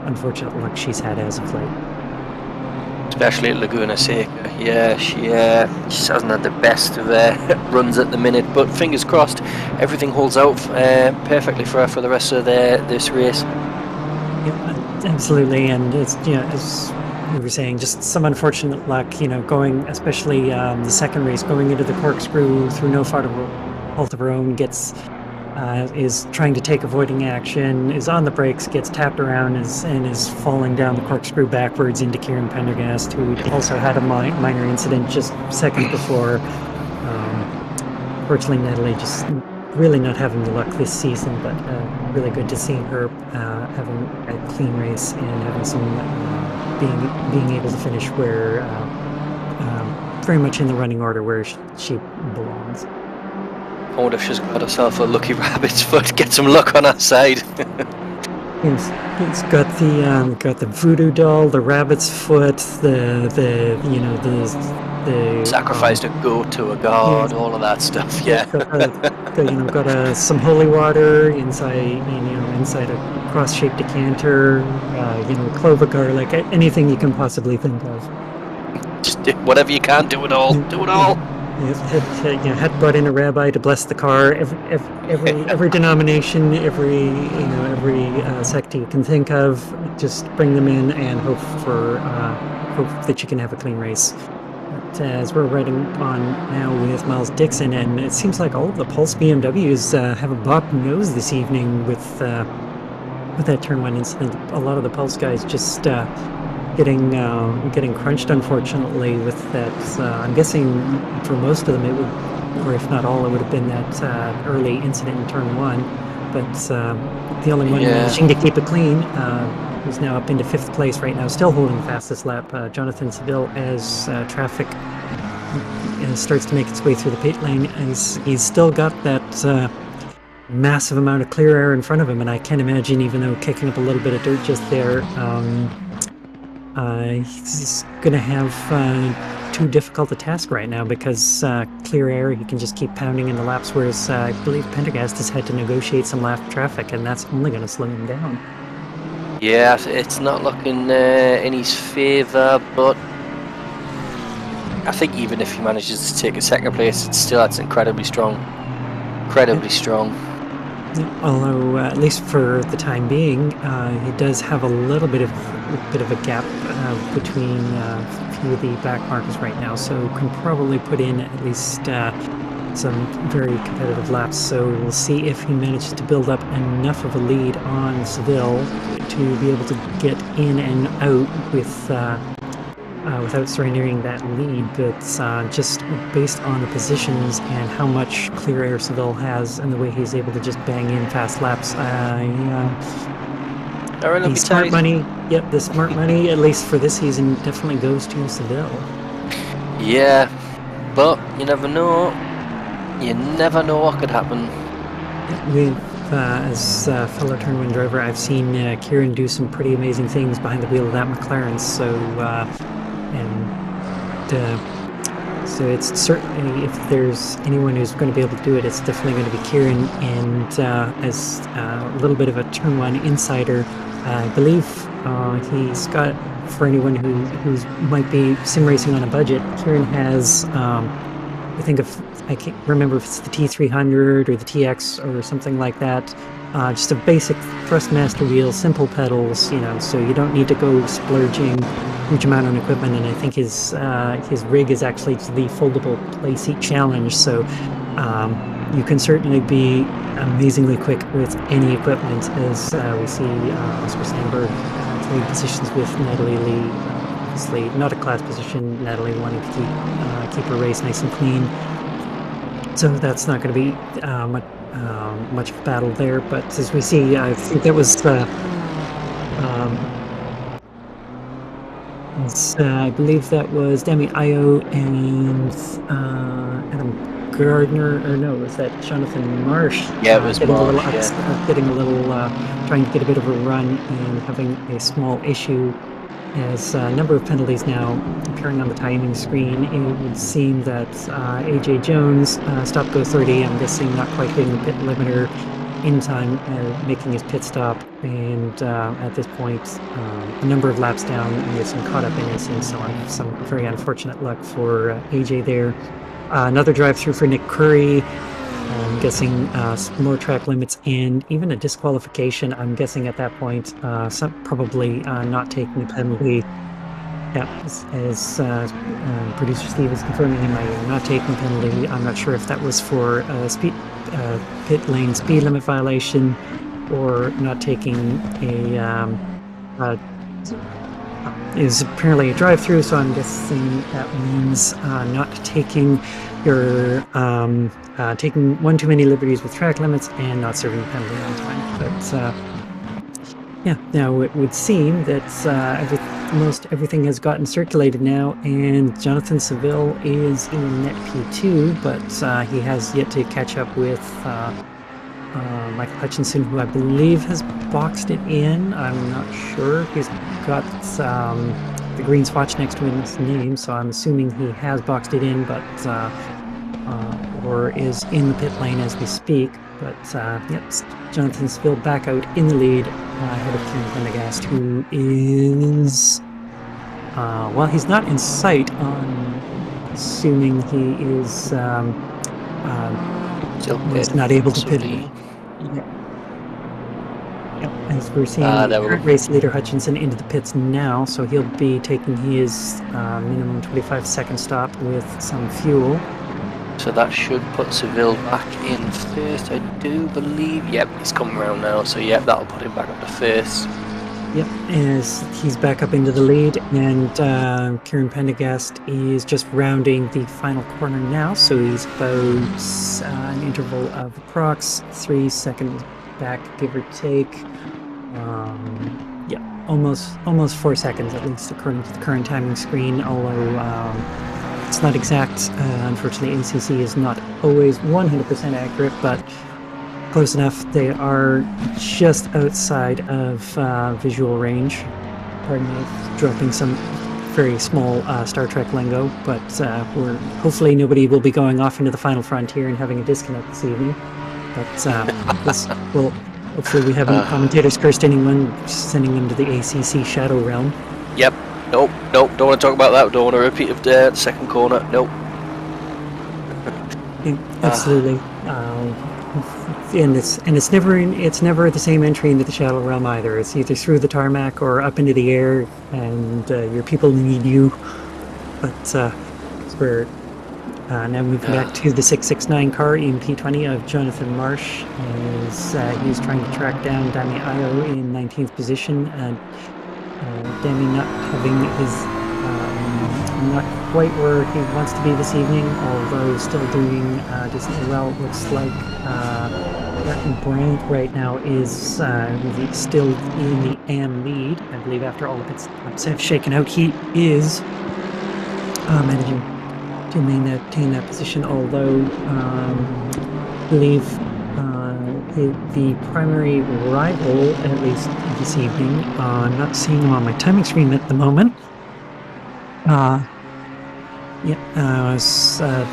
Speaker 1: unfortunate luck she's had as of late.
Speaker 2: Especially at Laguna Seca. Yeah, she hasn't had the best of runs at the minute, but fingers crossed everything holds out perfectly for her for the rest of this race.
Speaker 1: Yeah, absolutely, and it's, as we were saying, just some unfortunate luck, going, especially the second race, going into the corkscrew through no fault of her own, is trying to take avoiding action, is on the brakes, gets tapped around, and is falling down the corkscrew backwards into Kieran Pendergast, who also had a minor incident just seconds before. Fortunately, Natalie just really not having the luck this season, but really good to see her having a clean race and having some being able to finish where very much in the running order where she belongs.
Speaker 2: I wonder if she's got herself a lucky rabbit's foot, get some luck on her side.
Speaker 1: It's got the voodoo doll, the rabbit's foot, the
Speaker 2: sacrificed a goat to a god, all of that stuff. Yeah.
Speaker 1: Got some holy water inside a cross-shaped decanter, clove of garlic, anything you can possibly think of.
Speaker 2: Just do whatever you can, do it all. Do it all.
Speaker 1: Had brought in a rabbi to bless the car. Every denomination, every sect you can think of, just bring them in and hope that you can have a clean race. But as we're riding on now with Miles Dixon, and it seems like all of the Pulse BMWs have a bop nose this evening with that turn one incident. A lot of the Pulse guys just getting crunched, unfortunately, with that. I'm guessing for most of them it would, or if not all, it would have been that early incident in turn 1. But the only one managing to keep it clean, who's now up into 5th place right now, still holding the fastest lap, Jonathan Seville, as traffic starts to make its way through the pit lane. He's still got that massive amount of clear air in front of him, and I can't imagine, even though kicking up a little bit of dirt just there, he's going to have too difficult a task right now, because clear air, he can just keep pounding in the laps, whereas I believe Pendergast has had to negotiate some lap traffic, and that's only going to slow him down.
Speaker 2: Yeah, it's not looking in his favour, but I think even if he manages to take a 2nd place, that's incredibly strong. Incredibly strong.
Speaker 1: Although, at least for the time being, he does have a little bit of a gap between a few of the back markers right now, so can probably put in at least some very competitive laps. So we'll see if he manages to build up enough of a lead on Seville to be able to get in and out with without surrendering that lead, but just based on the positions and how much clear air Seville has and the way he's able to just bang in fast laps, the smart money, the smart money, at least for this season, definitely goes to Seville.
Speaker 2: Yeah, but you never know. You never know what could happen.
Speaker 1: As a fellow Turn 1 driver, I've seen Kieran do some pretty amazing things behind the wheel of that McLaren, so it's certainly, if there's anyone who's going to be able to do it, it's definitely going to be Kieran. And as a little bit of a Turn 1 insider, I believe he's got, for anyone who might be sim racing on a budget, Kieran has, I can't remember if it's the T300 or the TX or something like that. Just a basic Thrustmaster wheel, simple pedals, so you don't need to go splurging huge amount on equipment. And I think his rig is actually the foldable play seat challenge, so you can certainly be amazingly quick with any equipment, as we see Oscar Sandberg trading positions with Natalie Lee. Obviously not a class position, Natalie wanting to keep her race nice and clean. So that's not going to be much of a battle there. But as we see, I think that was I believe that was Demi Io and Adam Gardner, or no, was that Jonathan Marsh?
Speaker 2: Yeah, it was Marsh,
Speaker 1: trying to get a bit of a run and having a small issue. As a number of penalties now appearing on the timing screen, it would seem that AJ Jones stopped go 30. I'm guessing not quite hitting the pit limiter in time, making his pit stop, and at this point, a number of laps down with some caught up innocence, so on. Some very unfortunate luck for AJ there. Another drive-through for Nick Curry. I'm guessing more track limits and even a disqualification. I'm guessing at that point, probably not taking the penalty. Yeah, as producer Steve is confirming in my ear, not taking the penalty. I'm not sure if that was for pit lane speed limit violation or not taking is apparently a drive-through. So I'm guessing that means not taking your taking one too many liberties with track limits and not serving the penalty on time. But yeah, now it would seem that most everything has gotten circulated now, and Jonathan Seville is in net P2, but he has yet to catch up with Michael Hutchinson, who I believe has boxed it in. I'm not sure. He's got the green swatch next to his name, so I'm assuming he has boxed it in, but or is in the pit lane as we speak. But yep, Jonathan Seville back out in the lead ahead of Kieran Pendergast, who is well, he's not in sight. On assuming he is not able to pit. Yep, as we're seeing current race leader Hutchinson into the pits now, so he'll be taking his minimum 25-second stop with some fuel.
Speaker 2: So that should put Seville back in first, I do believe. Yep, he's coming around now, so yep, that'll put him back up to first.
Speaker 1: Yep, as he's back up into the lead, and Kieran Pendergast is just rounding the final corner now, so he's about an interval of approx 3 seconds back, give or take. Yeah, almost 4 seconds at least, according to the current timing screen. Although it's not exact. Unfortunately, ACC is not always 100% accurate, but close enough. They are just outside of visual range. Pardon me, dropping some very small Star Trek lingo, but hopefully nobody will be going off into the final frontier and having a disconnect this evening. But hopefully we haven't commentators cursed anyone, sending them to the ACC Shadow Realm.
Speaker 2: Yep. Nope. Don't want to talk about that. Don't want to repeat of the second corner. Nope.
Speaker 1: Absolutely. And it's never the same entry into the Shadow Realm either. It's either through the tarmac or up into the air, and your people need you. But we're now moving back to the 669 car in P20 of Jonathan Marsh, as he's trying to track down Dami Ayo in 19th position, and Dami not having his not quite where he wants to be this evening, although still doing decently well. It looks like Brandt right now is still in the AM lead. I believe after all of its laps have shaken out, he is managing to maintain that position, although I believe the primary rival, at least this evening, I'm not seeing him on my timing screen at the moment.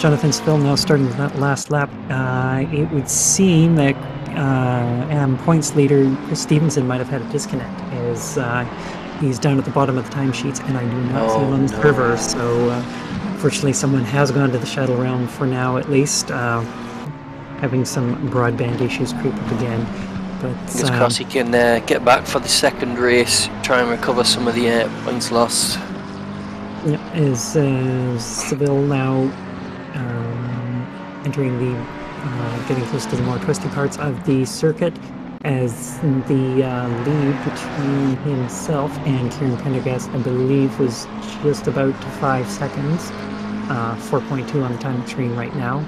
Speaker 1: Jonathan Spill now starting that last lap. It would seem that points leader Chris Stevenson might have had a disconnect, as he's down at the bottom of the timesheets, and I do not see him on the server. So unfortunately, someone has gone to the Shadow Realm for now, at least, having some broadband issues creep up again. But
Speaker 2: fingers crossed he can get back for the second race, try and recover some of the points lost.
Speaker 1: Yep, is Seville now entering the getting close to the more twisty parts of the circuit, as the lead between himself and Kieran Pendergast, I believe, was just about 5 seconds, 4.2 on the time screen right now,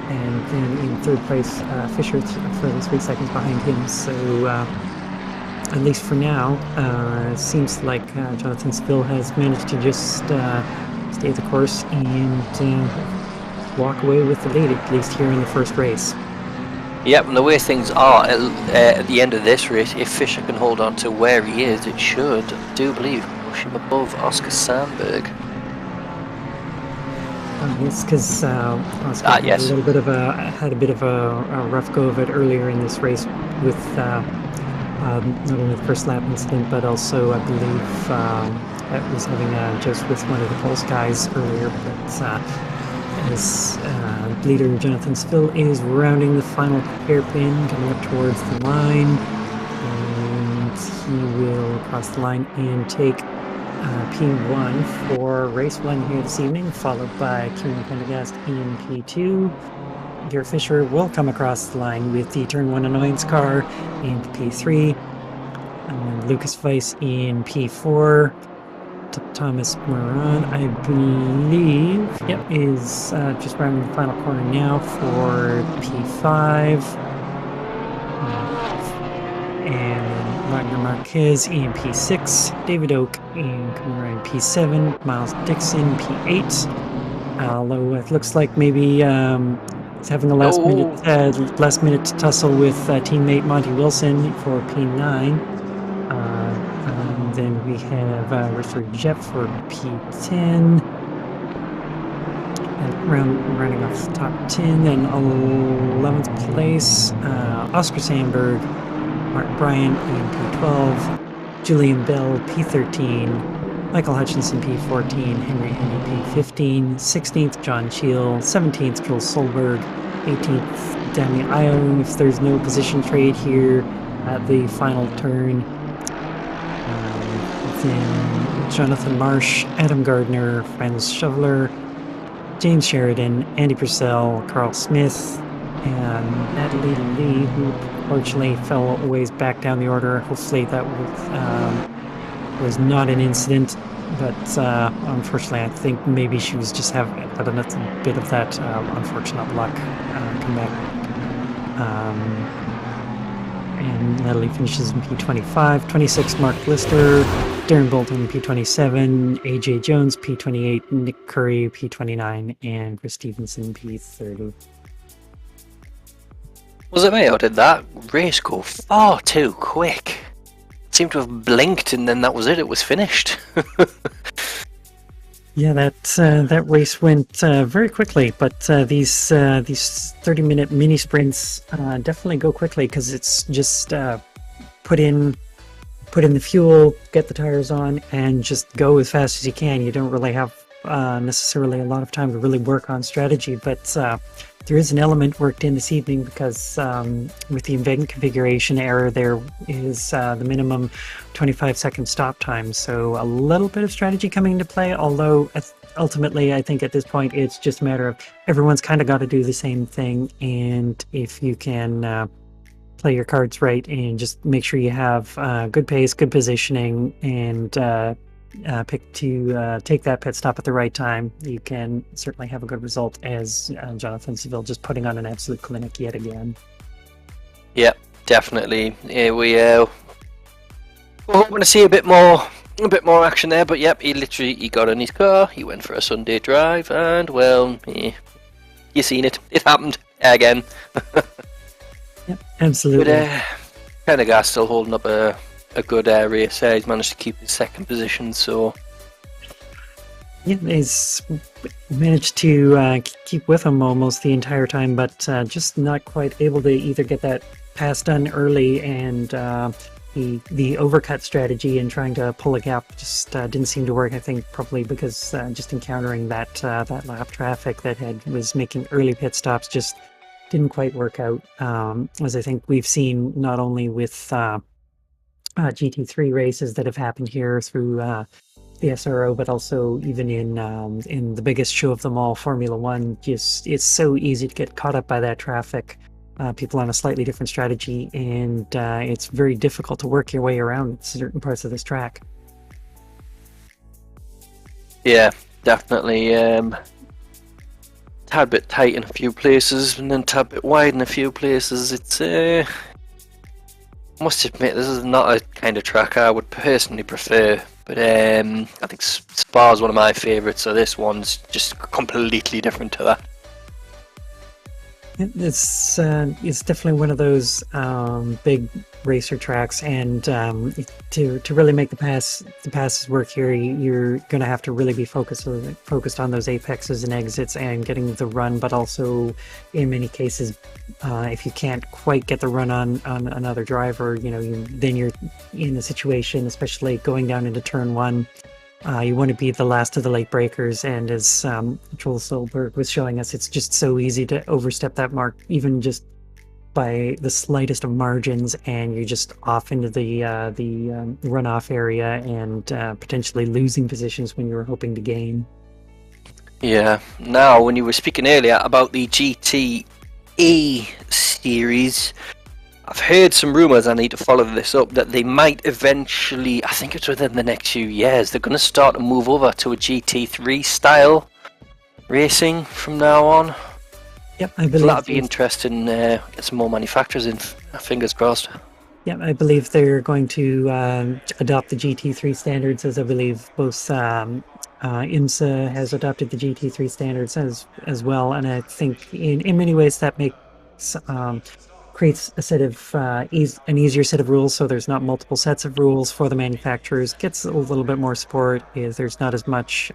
Speaker 1: and then in third place Fisher further 3 seconds behind him. So at least for now, it seems like Jonathan Spill has managed to just stay the course and walk away with the lead, at least here in the first race.
Speaker 2: Yep, and the way things are at the end of this race, if Fisher can hold on to where he is, it should, I do believe, push him above Oscar Sandberg.
Speaker 1: Yes, because Oscar had a bit of a rough go of it earlier in this race with not only the first lap incident, but also I believe that was having just with one of the Pulse guys earlier. But as leader Jonathan Spill is rounding the final hairpin, coming up towards the line, and he will cross the line and take P1 for race 1 here this evening, followed by Kieran Pendergast in P2. Garrett Fisher will come across the line with the Turn 1 Annoyance car in P3. Lucas Weiss in P4. Thomas Moran, I believe, is just rounding the final corner now for P5. And Wagner Marquez in P6. David Oak in P7. Miles Dixon P8. Although it looks like maybe he's having a last minute tussle with teammate Monty Wilson for P9. Then we have Richard Jeff for P10. And rounding off the top 10. Then 11th place, Oscar Sandberg, Mark Bryant in P12. Julian Bell P13. Michael Hutchinson P14. Henry Henry P15. 16th, John Cheel. 17th, Joel Solberg. 18th, Danny Io, if there's no position trade here at the final turn. Then Jonathan Marsh, Adam Gardner, Franz Shoveler, James Sheridan, Andy Purcell, Carl Smith, and Natalie Lee, who unfortunately fell a ways back down the order. Hopefully that was not an incident, but unfortunately I think maybe she was just having a bit of that unfortunate luck come back. And Natalie finishes in P25, 26 Mark Lister, Darren Bolton P27, AJ Jones P28, Nick Curry P29, and Chris Stevenson P30.
Speaker 2: Was it me or did that race go far too quick? It seemed to have blinked and then that was it. It was finished.
Speaker 1: Yeah, that race went very quickly, but these 30-minute mini sprints definitely go quickly because it's just put in the fuel, get the tires on, and just go as fast as you can. You don't really have necessarily a lot of time to really work on strategy, but there is an element worked in this evening because with the event configuration error, there is the minimum 25-second stop time. So a little bit of strategy coming into play, although ultimately I think at this point it's just a matter of everyone's kind of got to do the same thing. And if you can play your cards right and just make sure you have good pace, good positioning, and pick to take that pit stop at the right time, you can certainly have a good result, as Jonathan Seville just putting on an absolute clinic yet again.
Speaker 2: Yep, definitely. Yeah, we're hoping to see a bit more action there, but yep, he got in his car, he went for a Sunday drive, and well, you seen it. It happened again.
Speaker 1: Yep, absolutely.
Speaker 2: But Pendergast still holding up a good race. He's managed to keep his second position, so
Speaker 1: yeah, he's managed to keep with him almost the entire time, but just not quite able to either get that pass done early, and the overcut strategy and trying to pull a gap just didn't seem to work. I think probably because just encountering that lap traffic that was making early pit stops just didn't quite work out, as I think we've seen not only with GT3 races that have happened here through the SRO, but also even in the biggest show of them all, Formula One. Just it's so easy to get caught up by that traffic. People on a slightly different strategy, and it's very difficult to work your way around certain parts of this track.
Speaker 2: Yeah, definitely. Tad bit tight in a few places, and then tad bit wide in a few places. It's I must admit, this is not a kind of track I would personally prefer, but I think Spa is one of my favourites, so this one's just completely different to that.
Speaker 1: It's definitely one of those big racer tracks, and to really make the passes work here, you're going to have to really be focused on those apexes and exits and getting the run, but also in many cases, if you can't quite get the run on another driver, then you're in a situation, especially going down into turn one. You want to be the last of the late breakers, and as Joel Solberg was showing us, it's just so easy to overstep that mark, even just by the slightest of margins, and you're just off into the runoff area and potentially losing positions when you were hoping to gain.
Speaker 2: Yeah. Now, when you were speaking earlier about the GTE series, I've heard some rumours, I need to follow this up, that they might eventually, I think it's within the next few years, they're going to start to move over to a GT3 style racing from now on.
Speaker 1: Yep, I believe
Speaker 2: so that'd be interesting. Get some more manufacturers in, fingers crossed.
Speaker 1: Yeah, I believe they're going to adopt the GT3 standards, as I believe both IMSA has adopted the GT3 standards as well, and I think in many ways that makes creates a set of an easier set of rules, so there's not multiple sets of rules for the manufacturers. Gets a little bit more support, is there's not as much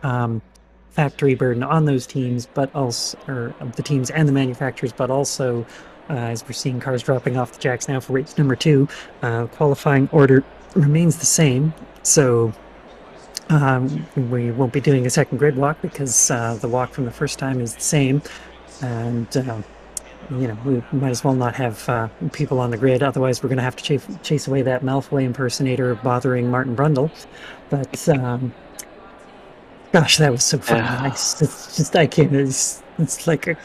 Speaker 1: factory burden on those teams, but also the teams and the manufacturers, but also as we're seeing cars dropping off the jacks now for race number 2, qualifying order remains the same, so we won't be doing a second grid walk because the walk from the first time is the same, and we might as well not have people on the grid, otherwise we're going to have to chase away that Malfoy impersonator bothering Martin Brundle. But gosh, that was so fucking nice. It's just, I can't, it's like,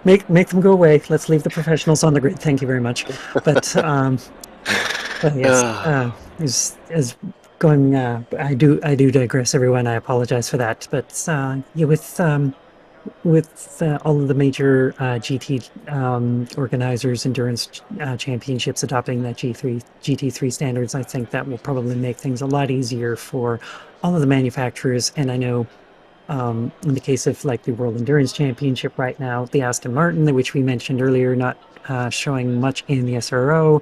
Speaker 1: make them go away. Let's leave the professionals on the grid. Thank you very much. But but yes, is going. I do digress, everyone. I apologize for that. But yeah, with all of the major GT organizers, endurance championships adopting that GT3 standards, I think that will probably make things a lot easier for all of the manufacturers. And I know in the case of like the World Endurance Championship right now, the Aston Martin, which we mentioned earlier, not showing much in the SRO,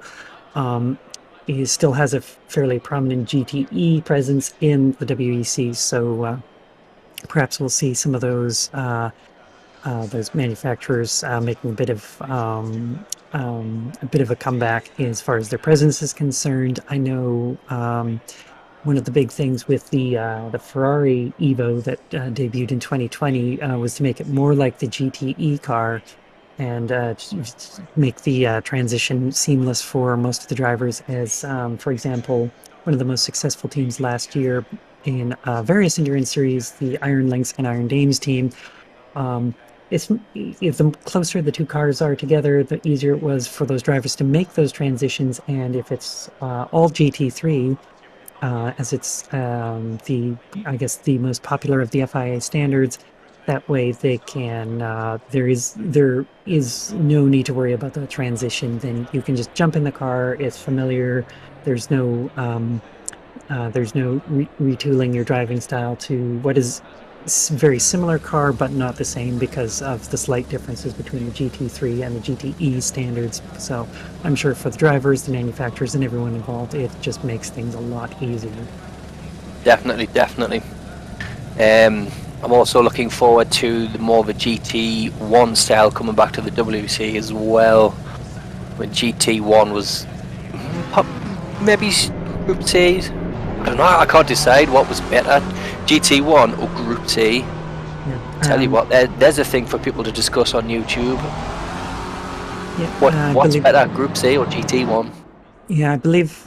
Speaker 1: he still has a fairly prominent GTE presence in the WEC. So perhaps we'll see some of those manufacturers making a bit of a comeback as far as their presence is concerned. I know one of the big things with the Ferrari Evo that debuted in 2020 was to make it more like the GTE car and make the transition seamless for most of the drivers. As for example, one of the most successful teams last year in various endurance series, the Iron Lynx and Iron Dames team. If the closer the two cars are together, the easier it was for those drivers to make those transitions. And if it's all GT3, as it's I guess the most popular of the FIA standards, that way they can there is no need to worry about the transition. Then you can just jump in the car. It's familiar. There's no retooling your driving style to what is very similar car, but not the same because of the slight differences between the GT3 and the GTE standards. So I'm sure for the drivers, the manufacturers, and everyone involved, it just makes things a lot easier.
Speaker 2: Definitely. I'm also looking forward to the more of a GT1 style coming back to the WC as well. When GT1 was maybe Group C. I don't know. I can't decide what was better, GT1 or Group T. Yeah. Tell you what, there's a thing for people to discuss on YouTube. Yeah, what's better, Group C or GT1?
Speaker 1: Yeah, I believe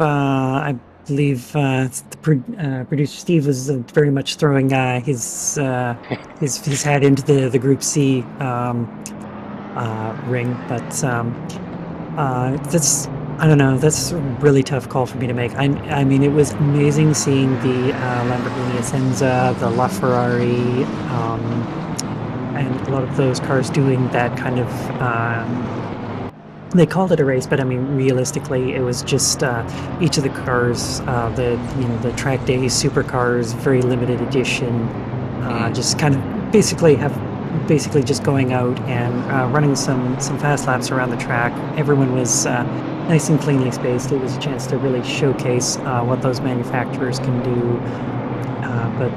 Speaker 1: producer Steve was very much throwing his hat into the Group C ring, but that's. I don't know, that's a really tough call for me to make. I mean, it was amazing seeing the Lamborghini Essenza, the LaFerrari, and a lot of those cars doing that kind of, they called it a race, but I mean, realistically, it was just each of the cars, the track day supercars, very limited edition, just kind of basically just going out and running some fast laps around the track. Everyone was nice and cleanly spaced. It was a chance to really showcase what those manufacturers can do. But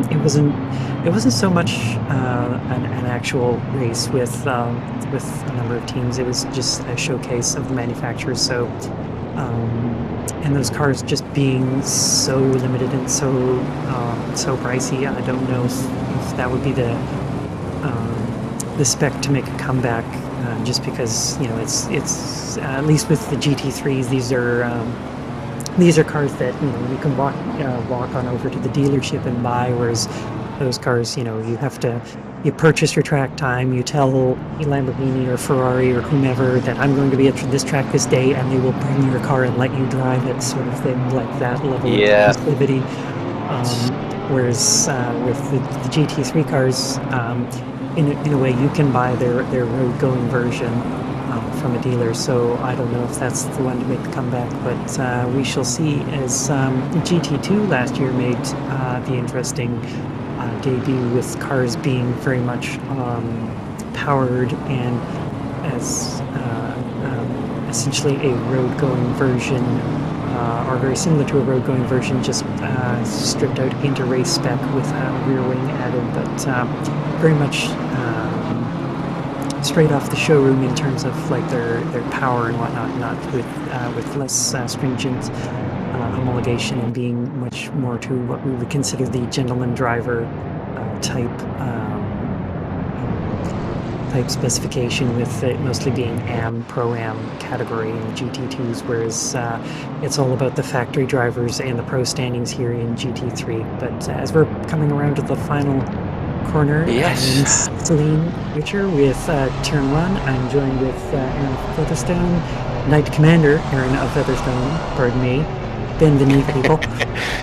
Speaker 1: it wasn't so much an actual race with a number of teams. It was just a showcase of the manufacturers. So and those cars just being so limited and so pricey, I don't know if that would be the spec to make a comeback, just because it's at least with the GT3s, these are cars that you can walk on over to the dealership and buy, whereas those cars you purchase your track time, you tell Lamborghini or Ferrari or whomever that I'm going to be at this track this day, and they will bring your car and let you drive it, sort of thing, like that level of exclusivity. Whereas with the GT3 cars, in a way, you can buy their road-going version from a dealer. So I don't know if that's the one to make the comeback, but we shall see. As GT2 last year made the interesting debut with cars being very much powered and as essentially a road-going version, or very similar to a road-going version, just stripped out into race spec with a rear wing added, but very much straight off the showroom in terms of like their power and whatnot, not with less stringent homologation, and being much more to what we would consider the gentleman driver type specification, with it mostly being Pro-Am category in GT2s, whereas it's all about the factory drivers and the pro standings here in GT3. But as we're coming around to the final corner.
Speaker 2: Yes.
Speaker 1: I'm Celine Richer with Turn 1. I'm joined with Aaron Featherstone, Knight Commander Aaron of Featherstone, pardon me. Bend the knee, people.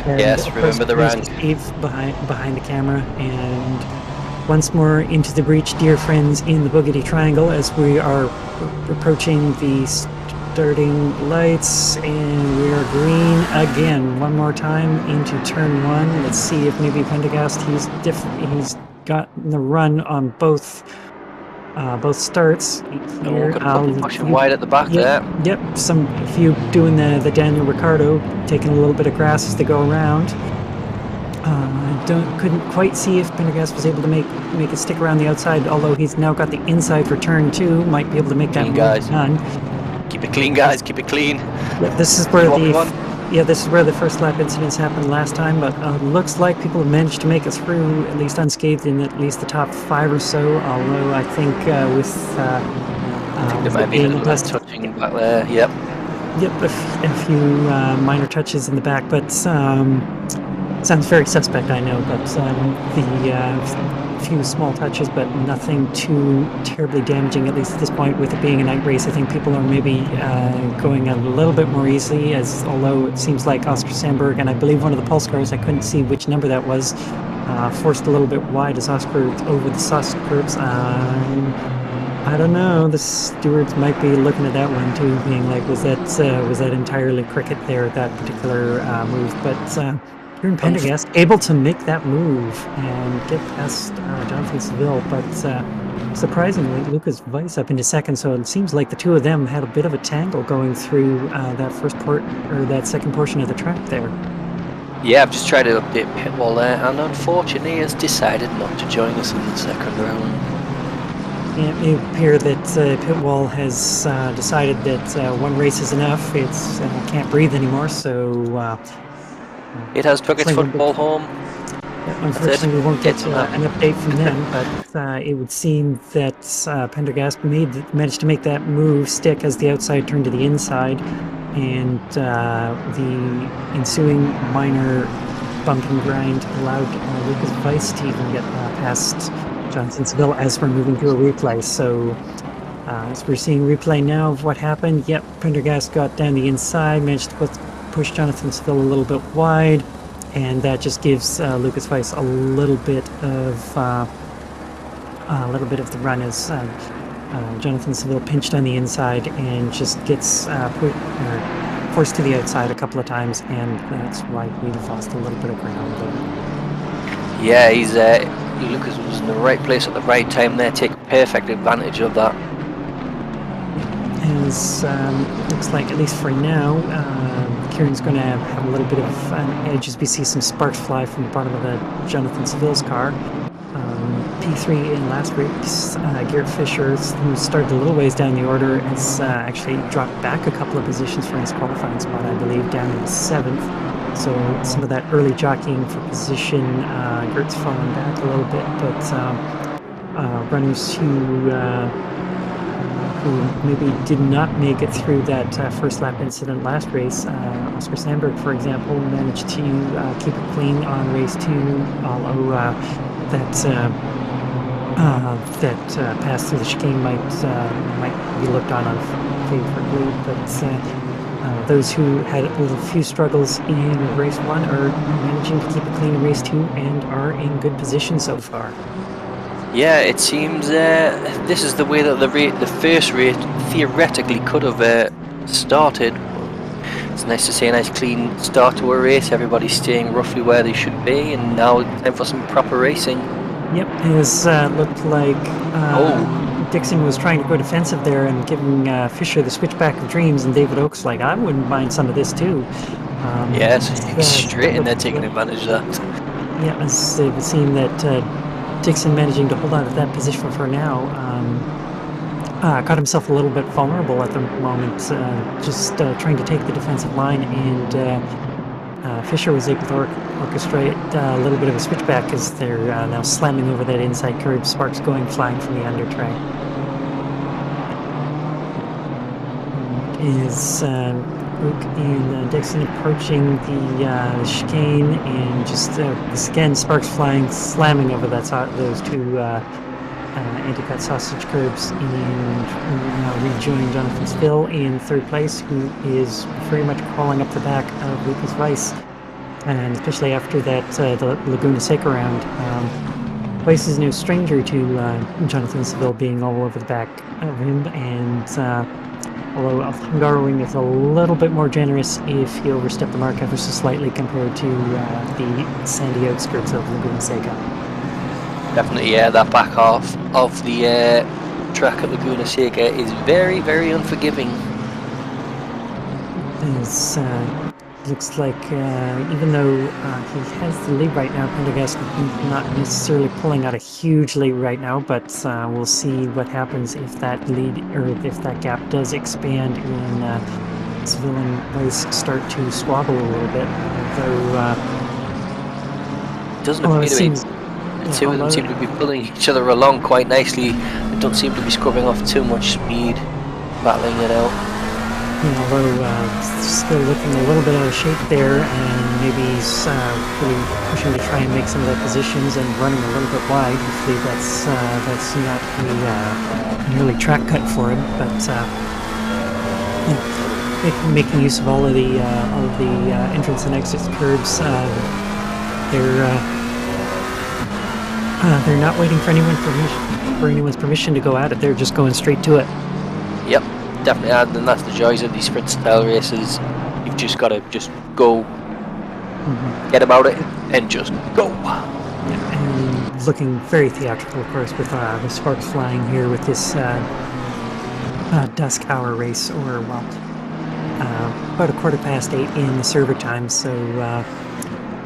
Speaker 1: And
Speaker 2: Yes,
Speaker 1: of course,
Speaker 2: remember the
Speaker 1: producer
Speaker 2: rank.
Speaker 1: Steve behind the camera. And once more into the breach, dear friends, in the Boogity Triangle as we are approaching the starting lights, and we are green again one more time into turn 1. Let's see if maybe Pendergast, he's gotten the run on both starts here.
Speaker 2: Got a couple pushing wide at the back there.
Speaker 1: Yep, a few doing the Daniel Ricciardo, taking a little bit of grass as they go around. Couldn't quite see if Pendergast was able to make it stick around the outside, although he's now got the inside for turn 2, might be able to make that move done.
Speaker 2: Keep it clean, guys. Keep it clean.
Speaker 1: Yeah, this is where the first lap incidents happened last time, but looks like people have managed to make it through at least unscathed in at least the top 5 or so. Although I think
Speaker 2: I think there might be a little bit of touching back there. Yep.
Speaker 1: Yep, a few minor touches in the back, but sounds very suspect, I know. But few small touches, but nothing too terribly damaging, at least at this point. With it being a night race, I think people are maybe going a little bit more easily, although it seems like Oscar Sandberg, and I believe one of the pulse cars, I couldn't see which number that was, forced a little bit wide as Oscar over the sauce curbs. I don't know, the stewards might be looking at that one too, being like, was that entirely cricket there, that particular move? But Kieran Pendergast able to make that move and get past Jonathan Seville, but surprisingly, Lucas Weiss up into second. So it seems like the two of them had a bit of a tangle going through that second portion of the track there.
Speaker 2: Yeah, I've just tried to update Pitwall there, and unfortunately, has decided not to join us in the second round.
Speaker 1: Yeah, it may appear that Pitwall has decided that one race is enough. It's can't breathe anymore, so.
Speaker 2: It has took its football home.
Speaker 1: Unfortunately, we won't get an update from them, but it would seem that Pendergast managed to make that move stick as the outside turned to the inside, and the ensuing minor bump and grind allowed Lucas Weiss to even get past Jonathan Seville as we're moving to a replay. So as we're seeing replay now of what happened, yep, Pendergast got down the inside, managed to push Jonathan Seville a little bit wide, and that just gives Lucas Weiss a little bit of the run as Jonathan Seville pinched on the inside and just gets forced to the outside a couple of times, and that's why we lost a little bit of ground there.
Speaker 2: Yeah, Lucas was in the right place at the right time there, taking perfect advantage of that.
Speaker 1: As looks like, at least for now, Kieran's going to have a little bit of an edge as we see some sparks fly from the bottom of the Jonathan Seville's car. P3 in last race, Garrett Fisher, who started a little ways down the order, has actually dropped back a couple of positions from his qualifying spot, I believe, down to the 7th. So some of that early jockeying for position, Gert's fallen back a little bit, but runners who maybe did not make it through that first lap incident last race. Oscar Sandberg, for example, managed to keep it clean on race 2, although that pass through the chicane might be looked on favorably. But those who had a few struggles in race 1 are managing to keep it clean in race 2 and are in good position so far.
Speaker 2: Yeah, it seems this is the way that the first race theoretically could have started. It's nice to see a nice clean start to a race, everybody staying roughly where they should be, and now time for some proper racing.
Speaker 1: Yep, it looked like Dixon was trying to go defensive there and giving Fisher the switchback of dreams, and David Oakes like, I wouldn't mind some of this too.
Speaker 2: Yes, straight in there taking advantage of that.
Speaker 1: Yeah, it would seem that Dixon managing to hold on to that position for now got himself a little bit vulnerable at the moment, just trying to take the defensive line, and Fisher was able to orchestrate a little bit of a switchback as they're now slamming over that inside curb, sparks going flying from the under track. Is Luke and Dixon approaching the chicane, and just again sparks flying, slamming over those two anti-cut sausage curbs, and now rejoin Jonathan Spill in third place, who is very much crawling up the back of Lucas Weiss, and especially after that the Laguna Seca round. Weiss is no stranger to Jonathan Seville being all over the back of him, and although Hungaroring is a little bit more generous if he overstepped the mark ever so slightly compared to the sandy outskirts of Laguna Seca.
Speaker 2: Definitely, yeah, that back half of the track at Laguna Seca is very, very unforgiving.
Speaker 1: Looks like even though he has the lead right now, Pendergast not necessarily pulling out a huge lead right now, but we'll see what happens if that lead, or if that gap does expand and Seville and Weiss start to squabble a little bit. Though
Speaker 2: doesn't appear to be. The two of them seem to be pulling each other along quite nicely. They don't seem to be scrubbing off too much speed, battling it out.
Speaker 1: Although still looking a little bit out of shape there, and maybe he's really pushing to try and make some of the positions and running a little bit wide. Hopefully that's not an early track cut for him, but making use of all of the entrance and exit curbs. They're not waiting for anyone's permission to go at it. They're just going straight to it.
Speaker 2: Yep. Definitely, and that's the joys of these sprint style races. You've just got to just go, get about it, and just go.
Speaker 1: Yeah, and looking very theatrical, of course, with the sparks flying here with this dusk hour race, or about 8:15 in the server time. So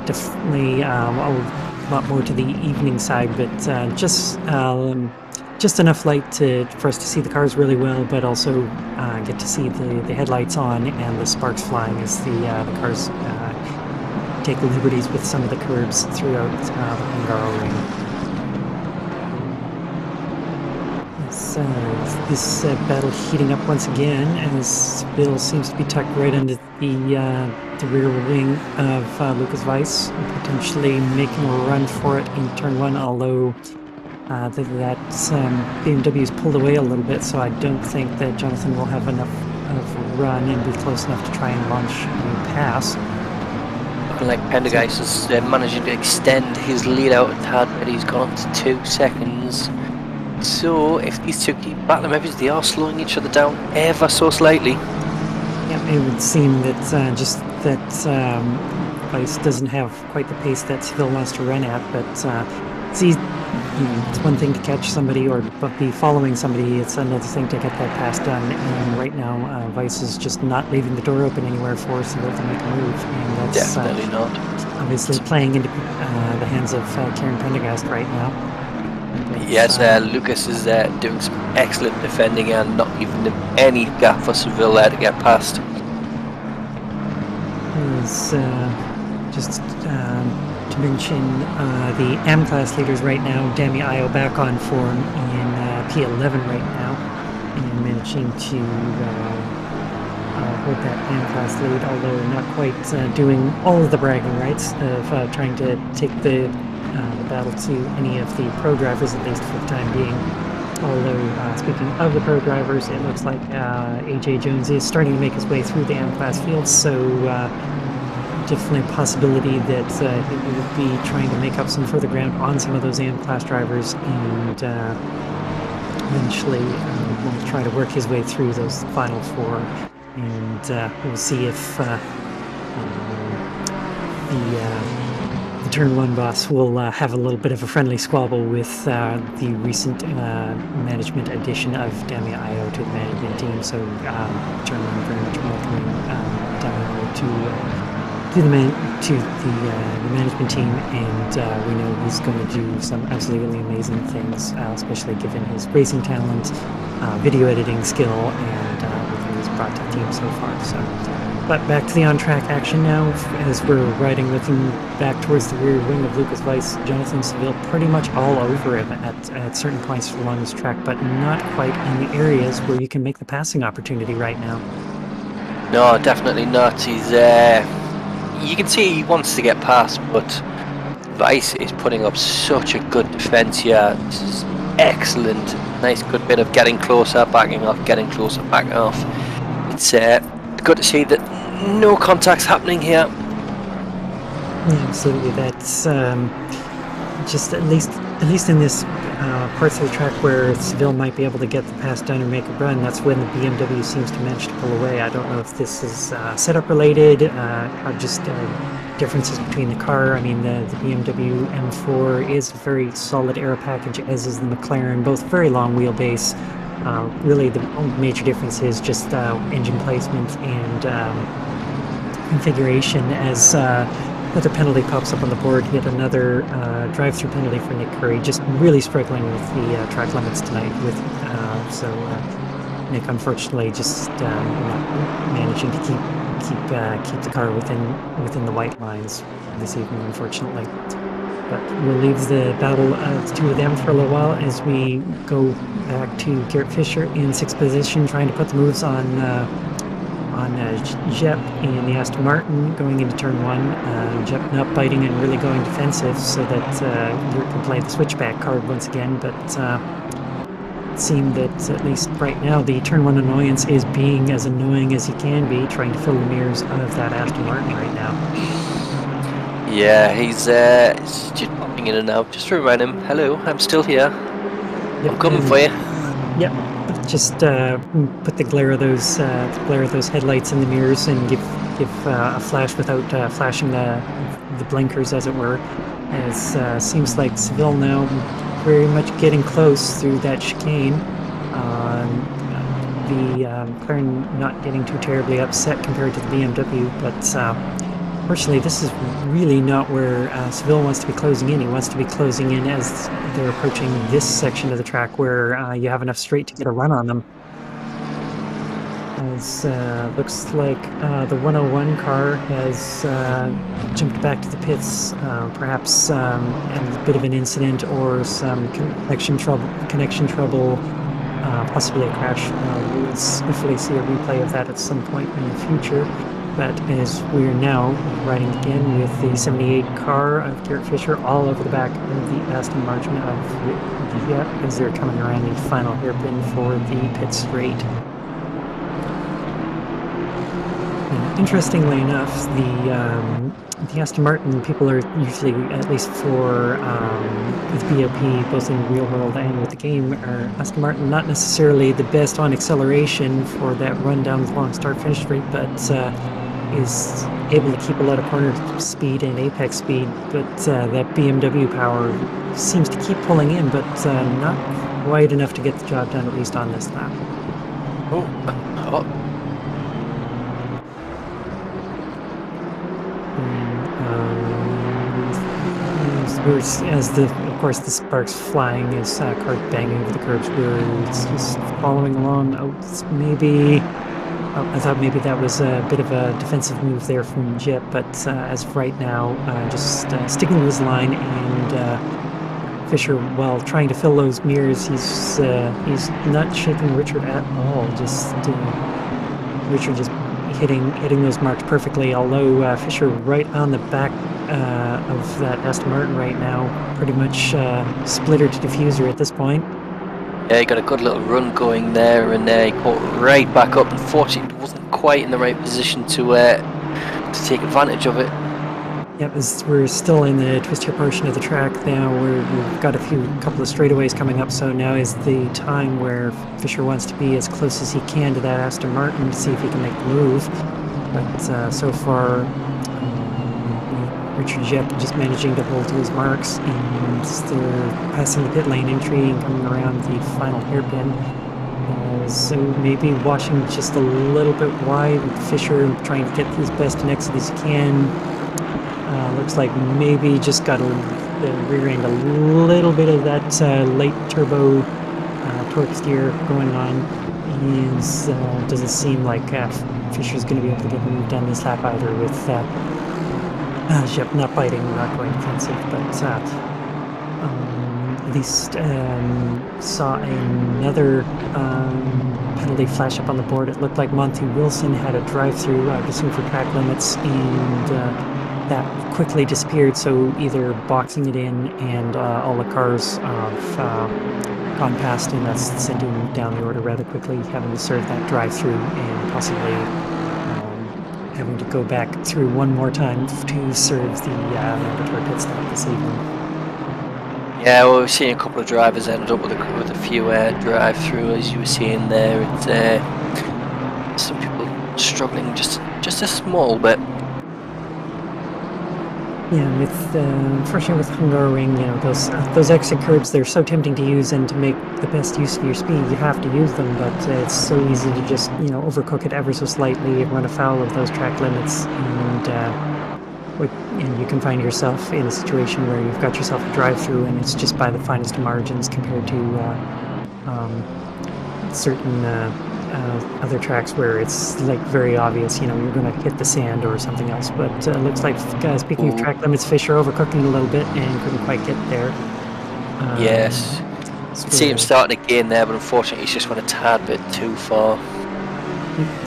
Speaker 1: definitely a lot more to the evening side, but just enough light for us to see the cars really well, but also get to see the headlights on and the sparks flying as the cars take liberties with some of the curbs throughout the Hungaroring. This battle heating up once again, as Bill seems to be tucked right under the rear wing of Lucas Weiss, potentially making a run for it in turn one, although that BMW's pulled away a little bit, so I don't think that Jonathan will have enough of a run and be close enough to try and launch a pass.
Speaker 2: Looking like Pendergast is managing to extend his lead out a tad, but he's gone up to 2 seconds. So if these two keep battling, maybe they are slowing each other down ever so slightly.
Speaker 1: Yeah, it would seem that just that Weiss doesn't have quite the pace that Seville wants to run at, but it's one thing to catch somebody or be following somebody, it's another thing to get that pass done, and right now Weiss is just not leaving the door open anywhere for Seville to make a move, and that's
Speaker 2: definitely not.
Speaker 1: Obviously playing into the hands of Karen Pendergast right now.
Speaker 2: Yes, Lucas is doing some excellent defending and not even any gap for Seville there to get past.
Speaker 1: Is just to mention the M-Class leaders right now, Dami Io back on form in P11 right now, and managing to hold that M-Class lead, although not quite doing all of the bragging rights of trying to take the battle to any of the pro drivers, at least for the time being. Although, speaking of the pro drivers, it looks like AJ Jones is starting to make his way through the M-Class field, so definitely a possibility that he will be trying to make up some further ground on some of those AM-Class drivers, and eventually will try to work his way through those final four, and we'll see if the Turn 1 boss will have a little bit of a friendly squabble with the recent management addition of Dami Io to the management team, so Turn 1 very much welcoming Dami Io to the management team, and we know he's going to do some absolutely amazing things, especially given his racing talent, video editing skill, and everything he's brought to the team so far. So, but back to the on-track action now, as we're riding with him back towards the rear wing of Lucas Weiss. Jonathan Seville pretty much all over him at certain points along this track, but not quite in the areas where you can make the passing opportunity right now.
Speaker 2: No, definitely not. He's you can see he wants to get past, but Vice is putting up such a good defense here. This is excellent. Nice good bit of getting closer, backing off, getting closer, backing off. It's good to see that no contact's happening here.
Speaker 1: Yeah, absolutely. That's just at least in this parts of the track where Seville might be able to get the pass done or make a run. That's when the BMW seems to manage to pull away. I don't know if this is setup related, or just differences between the car. I mean, the BMW M4 is a very solid aero package, as is the McLaren. Both very long wheelbase. Really, the only major difference is just engine placement and configuration. As another penalty pops up on the board, yet another drive-through penalty for Nick Curry. Just really struggling with the track limits tonight. So Nick, unfortunately, just not managing to keep the car within the white lines this evening, unfortunately. But we'll leave the battle of the two of them for a little while as we go back to Garrett Fisher in sixth position, trying to put the moves on Jep in the Aston Martin going into turn one. Jep not biting and really going defensive so that Garrett can play the switchback card once again, but it seemed that at least right now the turn one annoyance is being as annoying as he can be, trying to fill the mirrors of that Aston Martin right now.
Speaker 2: Yeah, he's just popping in and out. Just to remind him, hello, I'm still here. Yep, I'm coming for you.
Speaker 1: Yep. Just put the glare of those headlights in the mirrors and give a flash without flashing the blinkers, as it were. As seems like Seville now very much getting close through that chicane. The McLaren not getting too terribly upset compared to the BMW, but unfortunately, this is really not where Seville wants to be closing in. He wants to be closing in as they're approaching this section of the track where you have enough straight to get a run on them. As looks like the 101 car has jumped back to the pits, perhaps a bit of an incident or some connection trouble, possibly a crash. We'll hopefully see a replay of that at some point in the future. But as we're now riding again with the 78 car of Garrett Fisher all over the back of the Aston Martin of Jep as they're coming around the final hairpin for the pit straight. And interestingly enough, the Aston Martin people are usually, at least for with BOP, both in the real world and with the game, are Aston Martin not necessarily the best on acceleration for that run down the long start-finish straight, but is able to keep a lot of corner speed and apex speed. But that BMW power seems to keep pulling in, but not quite enough to get the job done, at least on this lap. Of course, the sparks flying as car banging over the curbs. It's just following along. I thought maybe that was a bit of a defensive move there from Jep, but as of right now, just sticking to his line, and Fisher, while trying to fill those mirrors, he's not shaking Richard at all. Just Richard just hitting those marks perfectly. Although Fisher right on the back of that Aston Martin right now, pretty much splitter to diffuser at this point.
Speaker 2: Yeah, he got a good little run going there, and he caught right back up. Unfortunately, wasn't quite in the right position to take advantage of it.
Speaker 1: Yep, as we're still in the twistier portion of the track now, we've got a couple of straightaways coming up, so now is the time where Fisher wants to be as close as he can to that Aston Martin to see if he can make the move. But so far, Richard Jep just managing to hold to his marks, and they're passing the pit lane entry and coming around the final hairpin. So maybe washing just a little bit wide with Fisher, trying to get as best an exit as he can. Looks like maybe just got rear-end a little bit of that late turbo torque steer going on. Doesn't seem like Fisher's going to be able to get the move done this lap either, with Jep not biting, not going defensive, but at least saw another penalty flash up on the board. It looked like Monty Wilson had a drive-through just for track limits, and that quickly disappeared. So either boxing it in, and all the cars have gone past, and that's sent him down the order rather quickly, having to serve that drive-through and possibly having to go back through one more time to serve the mandatory pit stop this evening.
Speaker 2: Yeah, well, we've seen a couple of drivers end up with a few drive-through, as you were seeing there. It's some people struggling just a small bit.
Speaker 1: Yeah, with unfortunately with Hungaroring, you know, those exit curbs, they're so tempting to use, and to make the best use of your speed, you have to use them. But it's so easy to just, you know, overcook it ever so slightly and run afoul of those track limits, and you can find yourself in a situation where you've got yourself a drive-through, and it's just by the finest of margins compared to certain other tracks where it's like very obvious, you know, you're going to hit the sand or something else. But it looks like, speaking of track limits, Fisher overcooking a little bit and couldn't quite get there.
Speaker 2: Yes, you can see him starting again there, but unfortunately he's just went a tad bit too far.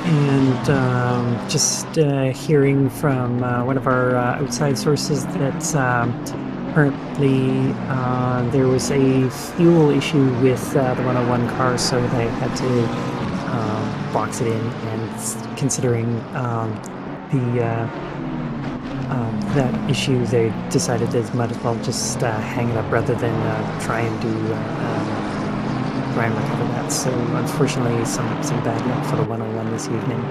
Speaker 1: And just hearing from one of our outside sources that apparently there was a fuel issue with the 101 car, so they had to box it in, and considering that issue, they decided they might as well just hang it up rather than try and recover that. So unfortunately, some bad luck for the 101 this evening.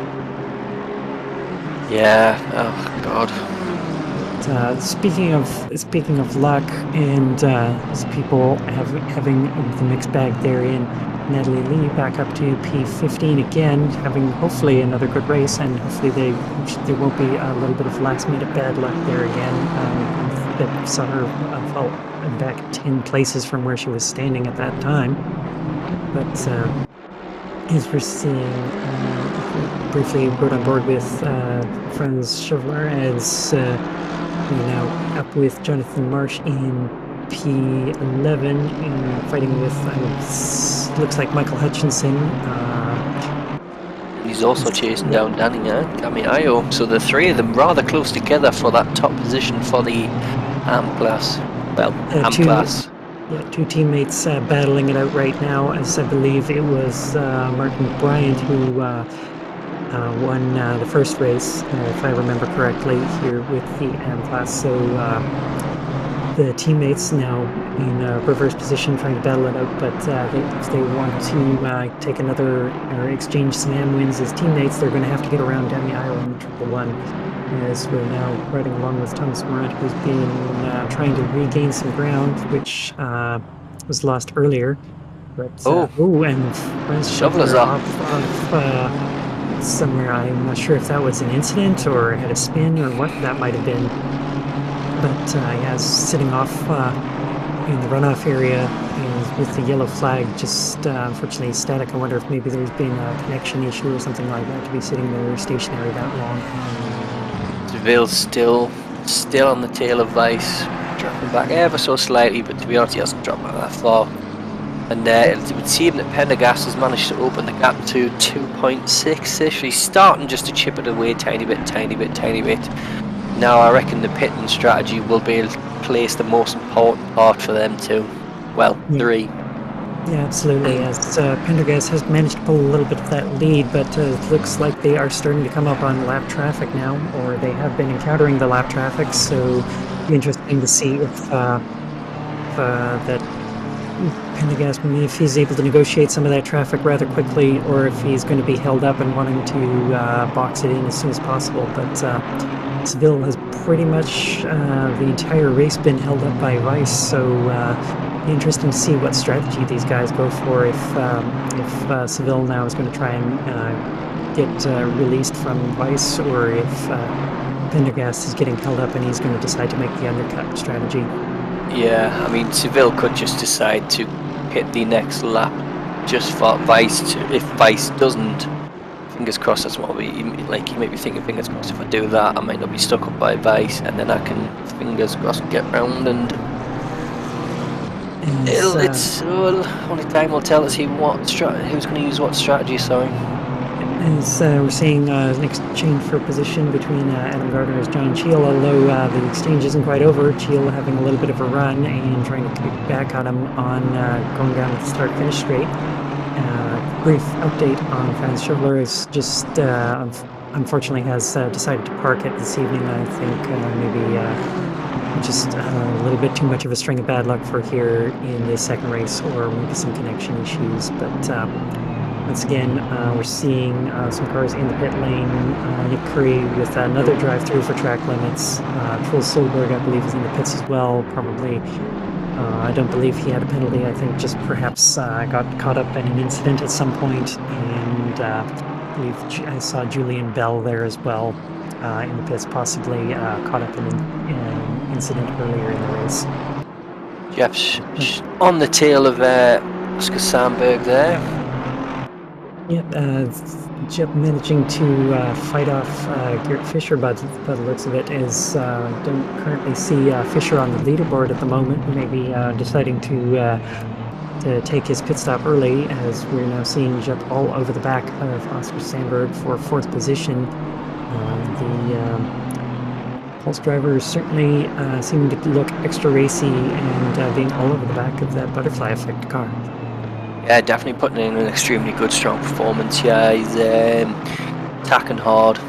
Speaker 2: Yeah. Oh God.
Speaker 1: But, speaking of luck, and people having the mixed bag therein, Natalie Lee back up to P15 again, having hopefully another good race, and hopefully there won't be a little bit of last minute bad luck there again. That saw her fall back 10 places from where she was standing at that time. But as we're seeing, briefly rode on board with Franz Chevalier, as we're now up with Jonathan Marsh in P11 and fighting with looks like Michael Hutchinson.
Speaker 2: He's also chasing down Danny Camiaio, so the three of them rather close together for that top position for the AM class. Well, AM class.
Speaker 1: Yeah, two teammates battling it out right now, as I believe it was Martin Bryant who won the first race, if I remember correctly, here with the AM class. So the teammates now in reverse position trying to battle it out, but if they want to take another or exchange some AM wins as teammates, they're going to have to get around Damiano in the 111. As we're now riding along with Thomas Morant, who's been trying to regain some ground, which was lost earlier. But and Franz Chevalier off somewhere. I'm not sure if that was an incident or had a spin or what that might have been. But yeah, sitting off in the runoff area and with the yellow flag just unfortunately static. I wonder if maybe there's been a connection issue or something like that to be sitting there stationary that long.
Speaker 2: Seville's still on the tail of Vice, dropping back ever so slightly, but to be honest, he hasn't dropped back that far. And it would seem that Pendergast has managed to open the gap to 2.6-ish. He's starting just to chip it away tiny bit. Now I reckon the pitting strategy will be able to place the most important part for them too. Well, three.
Speaker 1: Yeah, absolutely. As Pendergast has managed to pull a little bit of that lead, but it looks like they are starting to come up on lap traffic now, or they have been encountering the lap traffic. So it'll be interesting to see if that Pendergast, if he's able to negotiate some of that traffic rather quickly, or if he's going to be held up and wanting to box it in as soon as possible. But Seville has pretty much the entire race been held up by Rice, so interesting to see what strategy these guys go for if Seville now is going to try and get released from Vice, or if Pendergast is getting held up and he's going to decide to make the undercut strategy.
Speaker 2: Yeah, I mean, Seville could just decide to hit the next lap just for Vice. If Vice doesn't, fingers crossed, that's what you may be thinking, fingers crossed, if I do that I might not be stuck up by Vice, and then I can, fingers crossed, get round and
Speaker 1: As,
Speaker 2: Only time will tell us who's going to use what strategy. Sorry.
Speaker 1: As we're seeing an exchange for position between Adam Gardner and John Cheel, although the exchange isn't quite over. Cheel having a little bit of a run and trying to kick back at him on going down the start-finish straight. Brief update on Franz Schubler is just unfortunately has decided to park it this evening. I think maybe just a little bit too much of a string of bad luck for here in the second race, or maybe some connection issues, but once again, we're seeing some cars in the pit lane. Nick Curry with another drive-through for track limits. Truls Solberg, I believe, is in the pits as well. Probably, I don't believe he had a penalty. I think just perhaps got caught up in an incident at some point. And I believe I saw Julian Bell there as well in the pits, possibly caught up in an incident earlier in the race.
Speaker 2: Jeff's on the tail of Oscar Sandberg there.
Speaker 1: Yeah, Jep managing to fight off Gert Fischer by the looks of it. Don't currently see Fischer on the leaderboard at the moment. Maybe deciding to take his pit stop early, as we're now seeing Jep all over the back of Oscar Sandberg for 4th position. The Pulse driver is certainly seeming to look extra racy and being all over the back of that butterfly effect car.
Speaker 2: Yeah, definitely putting in an extremely good, strong performance. Yeah, he's attacking hard.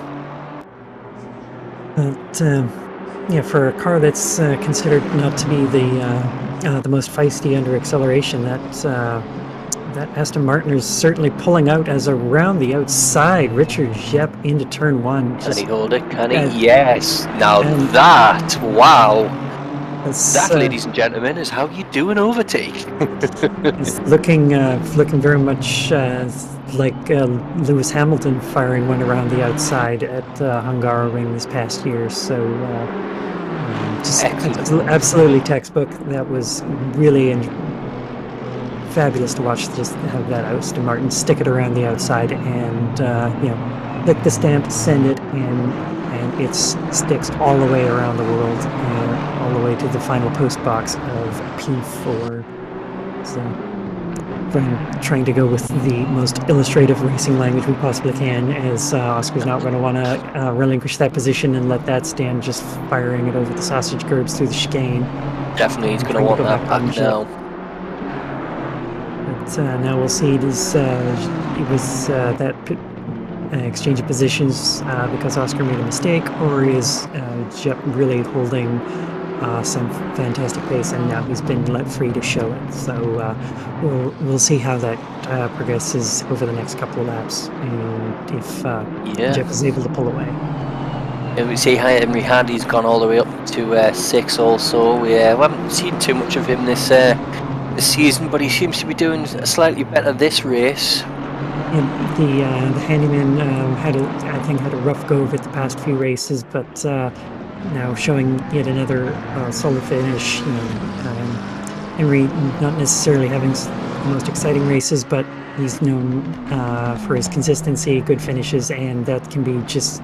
Speaker 1: But yeah, for a car that's considered not to be the most feisty under acceleration, that Aston Martin is certainly pulling out as around the outside. Richard Jep into turn 1.
Speaker 2: Can he hold it? Can he? Yes. Now that, wow. That, ladies and gentlemen, is how you do an overtake.
Speaker 1: It's looking very much like Lewis Hamilton firing one around the outside at Hungaroring this past year. So just absolutely textbook. That was really fabulous to watch. Just have that Aston Martin stick it around the outside and lick the stamp, send it, and it sticks all the way around the world, all the way to the final post box of P4. So, trying to go with the most illustrative racing language we possibly can, as Oscar's not going to want to relinquish that position and let that stand just firing it over the sausage curbs through the chicane.
Speaker 2: Definitely, he's going to want that back now.
Speaker 1: But now we'll see. It was that exchange of positions because Oscar made a mistake, or is Jep really holding some fantastic pace, and now he's been let free to show it. So we'll see how that progresses over the next couple of laps, and if Jep is able to pull away.
Speaker 2: And we see Henry Hardy's gone all the way up to 6 also. We haven't seen too much of him this season, but he seems to be doing slightly better this race.
Speaker 1: The handyman had a rough go of it the past few races, but now showing yet another solid finish. Henry not necessarily having the most exciting races, but he's known for his consistency, good finishes, and that can be just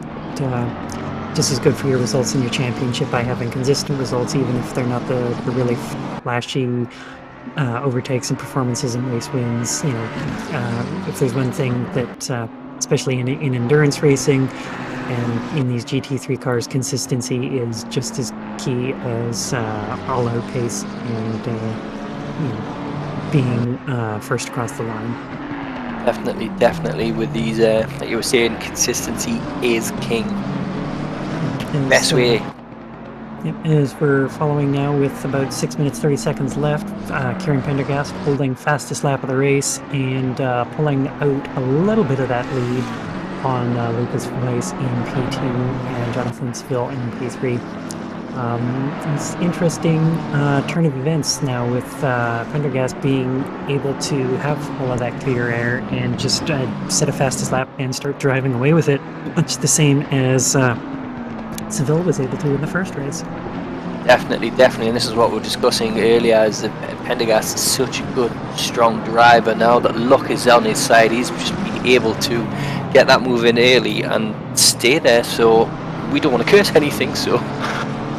Speaker 1: as good for your results in your championship by having consistent results, even if they're not the really flashy overtakes and performances and race wins. If there's one thing that, especially in endurance racing and in these GT3 cars, consistency is just as key as all-out pace and being first across the line. Definitely. With these, like you were saying, consistency is king. Best way. Yep, as we're following now with about 6 minutes 30 seconds left, Kieran Pendergast holding fastest lap of the race and pulling out a little bit of that lead on Lucas Weiss in P2 and Jonathan Seville in P3. It's interesting turn of events now with Pendergast being able to have all of that clear air and just set a fastest lap and start driving away with it, much the same as Seville was able to in the first race.
Speaker 2: Definitely, and this is what we were discussing earlier, is that Pendergast is such a good, strong driver. Now that luck is on his side, he's just been able to get that move in early and stay there, so we don't want to curse anything, so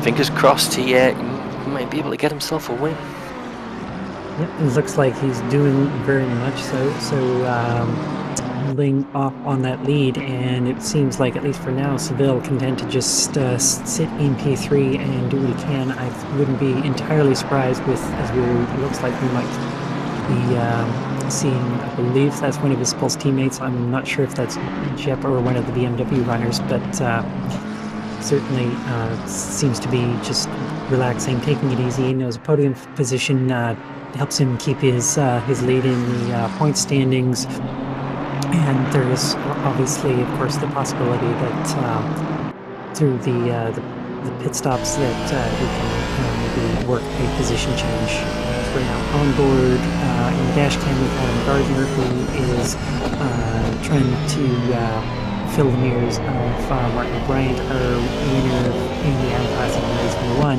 Speaker 2: fingers crossed he might be able to get himself a win.
Speaker 1: Yep, it looks like he's doing very much so. Holding off on that lead, and it seems like, at least for now, Seville content to just sit in P3 and do what he can. I wouldn't be entirely surprised with, as it looks like we might be seeing, I believe that's one of his Pulse teammates. I'm not sure if that's Jep or one of the BMW runners, but certainly seems to be just relaxing, taking it easy. He knows a podium position helps him keep his lead in the point standings. And there is obviously, of course, the possibility that through the pit stops that he can maybe work a position change. We're now on board in the dash cam with Adam Gardner, who is trying to fill the mirrors of Martin Bryant, our winner in the AM class in race 1.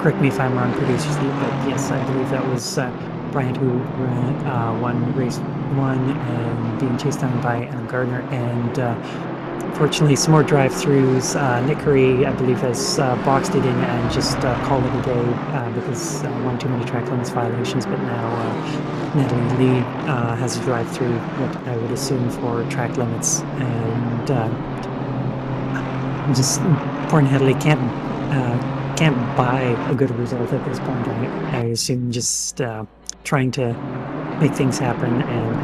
Speaker 1: Correct me if I'm wrong, producer Steve, but yes, I believe that was Bryant who won race 1 and being chased down by Adam Gardner. And unfortunately, some more drive-throughs. Nick Curry, I believe, has boxed it in and just called it a day because one too many track limits violations. But now Natalie Lee has a drive-through, what I would assume for track limits. And just poor Natalie can't buy a good result at this point. I assume just trying to make things happen and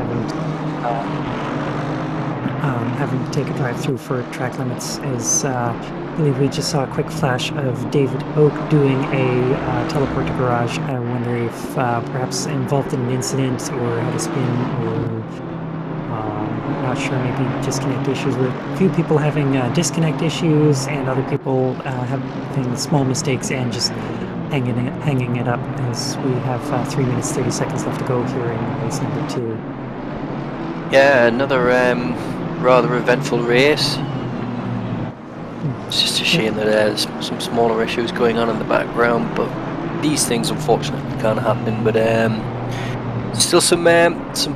Speaker 1: having to take a drive-through for track limits. As I believe we just saw a quick flash of David Oak doing a teleport to garage. I wonder if perhaps involved in an incident or had a spin, or not sure, maybe disconnect issues, with a few people having disconnect issues and other people having small mistakes and just hanging it up, as we have 3 minutes 30 seconds left to go here in race number 2.
Speaker 2: Yeah, another rather eventful race. It's just a shame that there's some smaller issues going on in the background, but these things unfortunately can't happen. But still some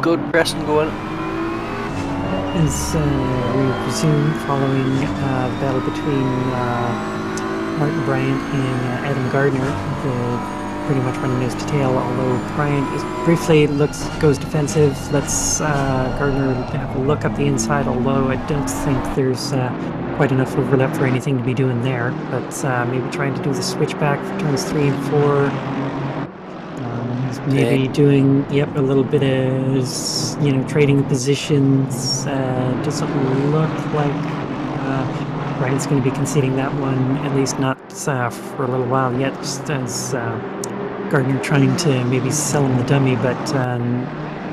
Speaker 2: good pressing going.
Speaker 1: As we resume following the battle between Martin Bryant and Adam Gardner, pretty much running nose to tail, although Bryant briefly goes defensive. Lets Gardner have a look up the inside, although I don't think there's quite enough overlap for anything to be doing there. But maybe trying to do the switchback for turns 3 and 4. Maybe doing, a little bit of, trading positions. Doesn't look like Bryant's going to be conceding that one, at least not for a little while yet, just as Gardner trying to maybe sell him the dummy, but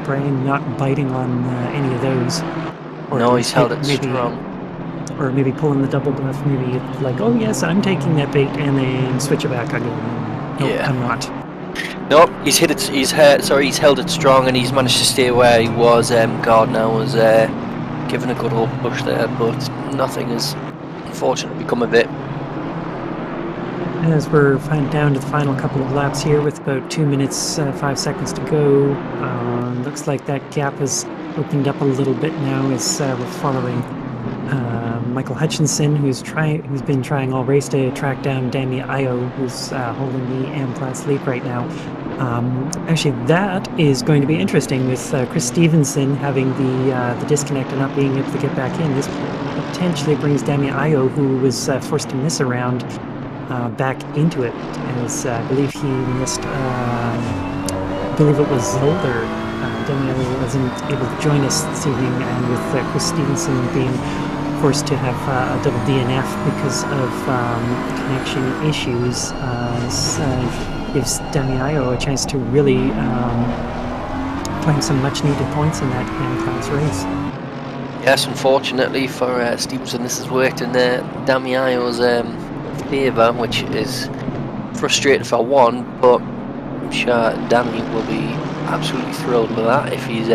Speaker 1: Bryant not biting on any of those. Or
Speaker 2: no, he's held it strong.
Speaker 1: Or maybe pulling the double bluff, maybe like, oh yes, I'm taking that bait, and then switch it back again. Nope,
Speaker 2: yeah.
Speaker 1: I'm not.
Speaker 2: Nope, he's held it strong, and he's managed to stay where he was. Gardner was given a good old push there, but nothing has unfortunately come of it.
Speaker 1: As we're down to the final couple of laps here with about 2 minutes 5 seconds to go, looks like that gap has opened up a little bit now as we're following Michael Hutchinson, who's been trying all race to track down Dami Ayo, who's holding the AM class lead right now. Actually, that is going to be interesting with Chris Stevenson having the disconnect and not being able to get back in. This potentially brings Dami Ayo, who was forced to miss a round, back into it, as I believe he missed, I believe it was Zolder. Dami Ayo wasn't able to join us this evening, and with Chris Stevenson being forced to have a double DNF because of connection issues, gives Dami Ayo a chance to really find some much needed points in that AM class race.
Speaker 2: Yes, unfortunately for Stevenson, this has worked in Dami Ayo's favour, which is frustrating for one, but I'm sure Dami will be absolutely thrilled with that if he's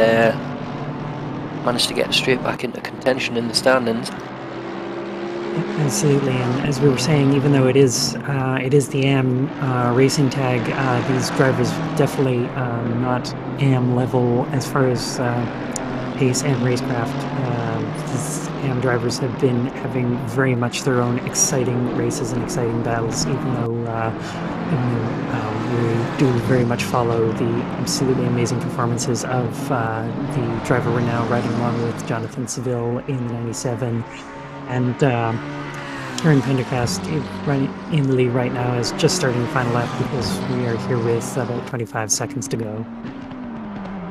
Speaker 2: managed to get straight back into contention in the standings.
Speaker 1: Absolutely, and as we were saying, even though it is the AM racing tag, these drivers definitely not AM level as far as pace and racecraft. these AM drivers have been having very much their own exciting races and exciting battles, even though we do very much follow the absolutely amazing performances of the driver we're now riding along with, Jonathan Seville, in the 97. And Kieran Pendergast running in the lead right now is just starting the final lap because we are here with about 25 seconds to go.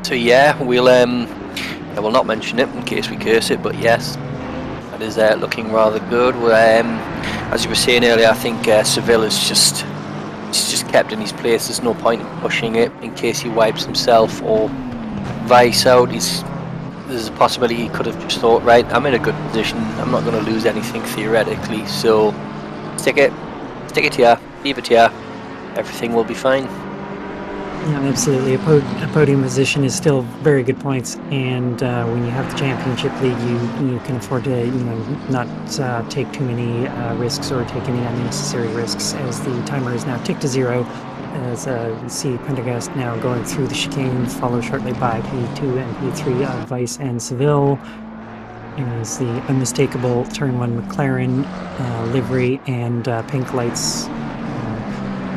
Speaker 2: So yeah, I will not mention it in case we curse it, but yes, that is looking rather good. As you were saying earlier, I think Seville is he's just kept in his place. There's no point in pushing it in case he wipes himself or Vice out. There's a possibility he could have just thought, right, I'm in a good position, I'm not going to lose anything theoretically, so stick it here, leave it here, everything will be fine.
Speaker 1: Yeah, absolutely. A podium position is still very good points, and when you have the championship lead, you can afford to not take too many risks or take any unnecessary risks, as the timer is now ticked to 0. As we see Pendergast now going through the chicane, followed shortly by P2 and P3 of Vice and Seville. As the unmistakable Turn 1 McLaren livery and pink lights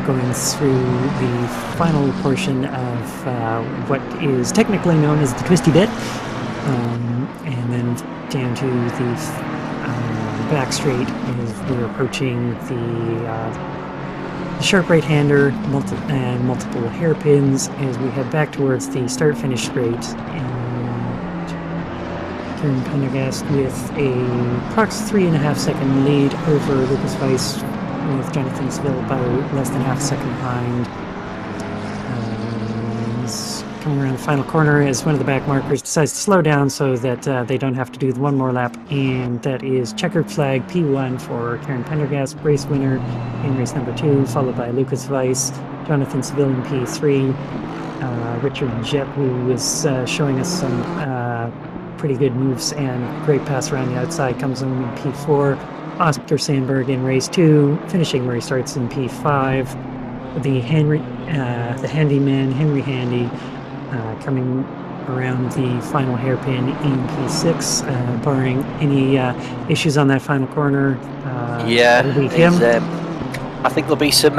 Speaker 1: going through the final portion of what is technically known as the twisty bit, and then down to the back straight as we're approaching the sharp right-hander and multiple hairpins as we head back towards the start-finish straight. And Kieran Pendergast with a approx 3.5 second lead over Lucas Weiss, with Jonathan Seville about less than half a second behind. He's coming around the final corner as one of the back markers decides to slow down so that they don't have to do the one more lap, and that is checkered flag P1 for Kieran Pendergast, race winner in race number 2, followed by Lucas Weiss, Jonathan Seville in P3, Richard Jett, who was showing us some pretty good moves and great pass around the outside, comes in P4. Oscar Sandberg in race 2, finishing where he starts in P5. The handyman, Henry Handy, coming around the final hairpin in P6, barring any issues on that final corner.
Speaker 2: I think there'll be some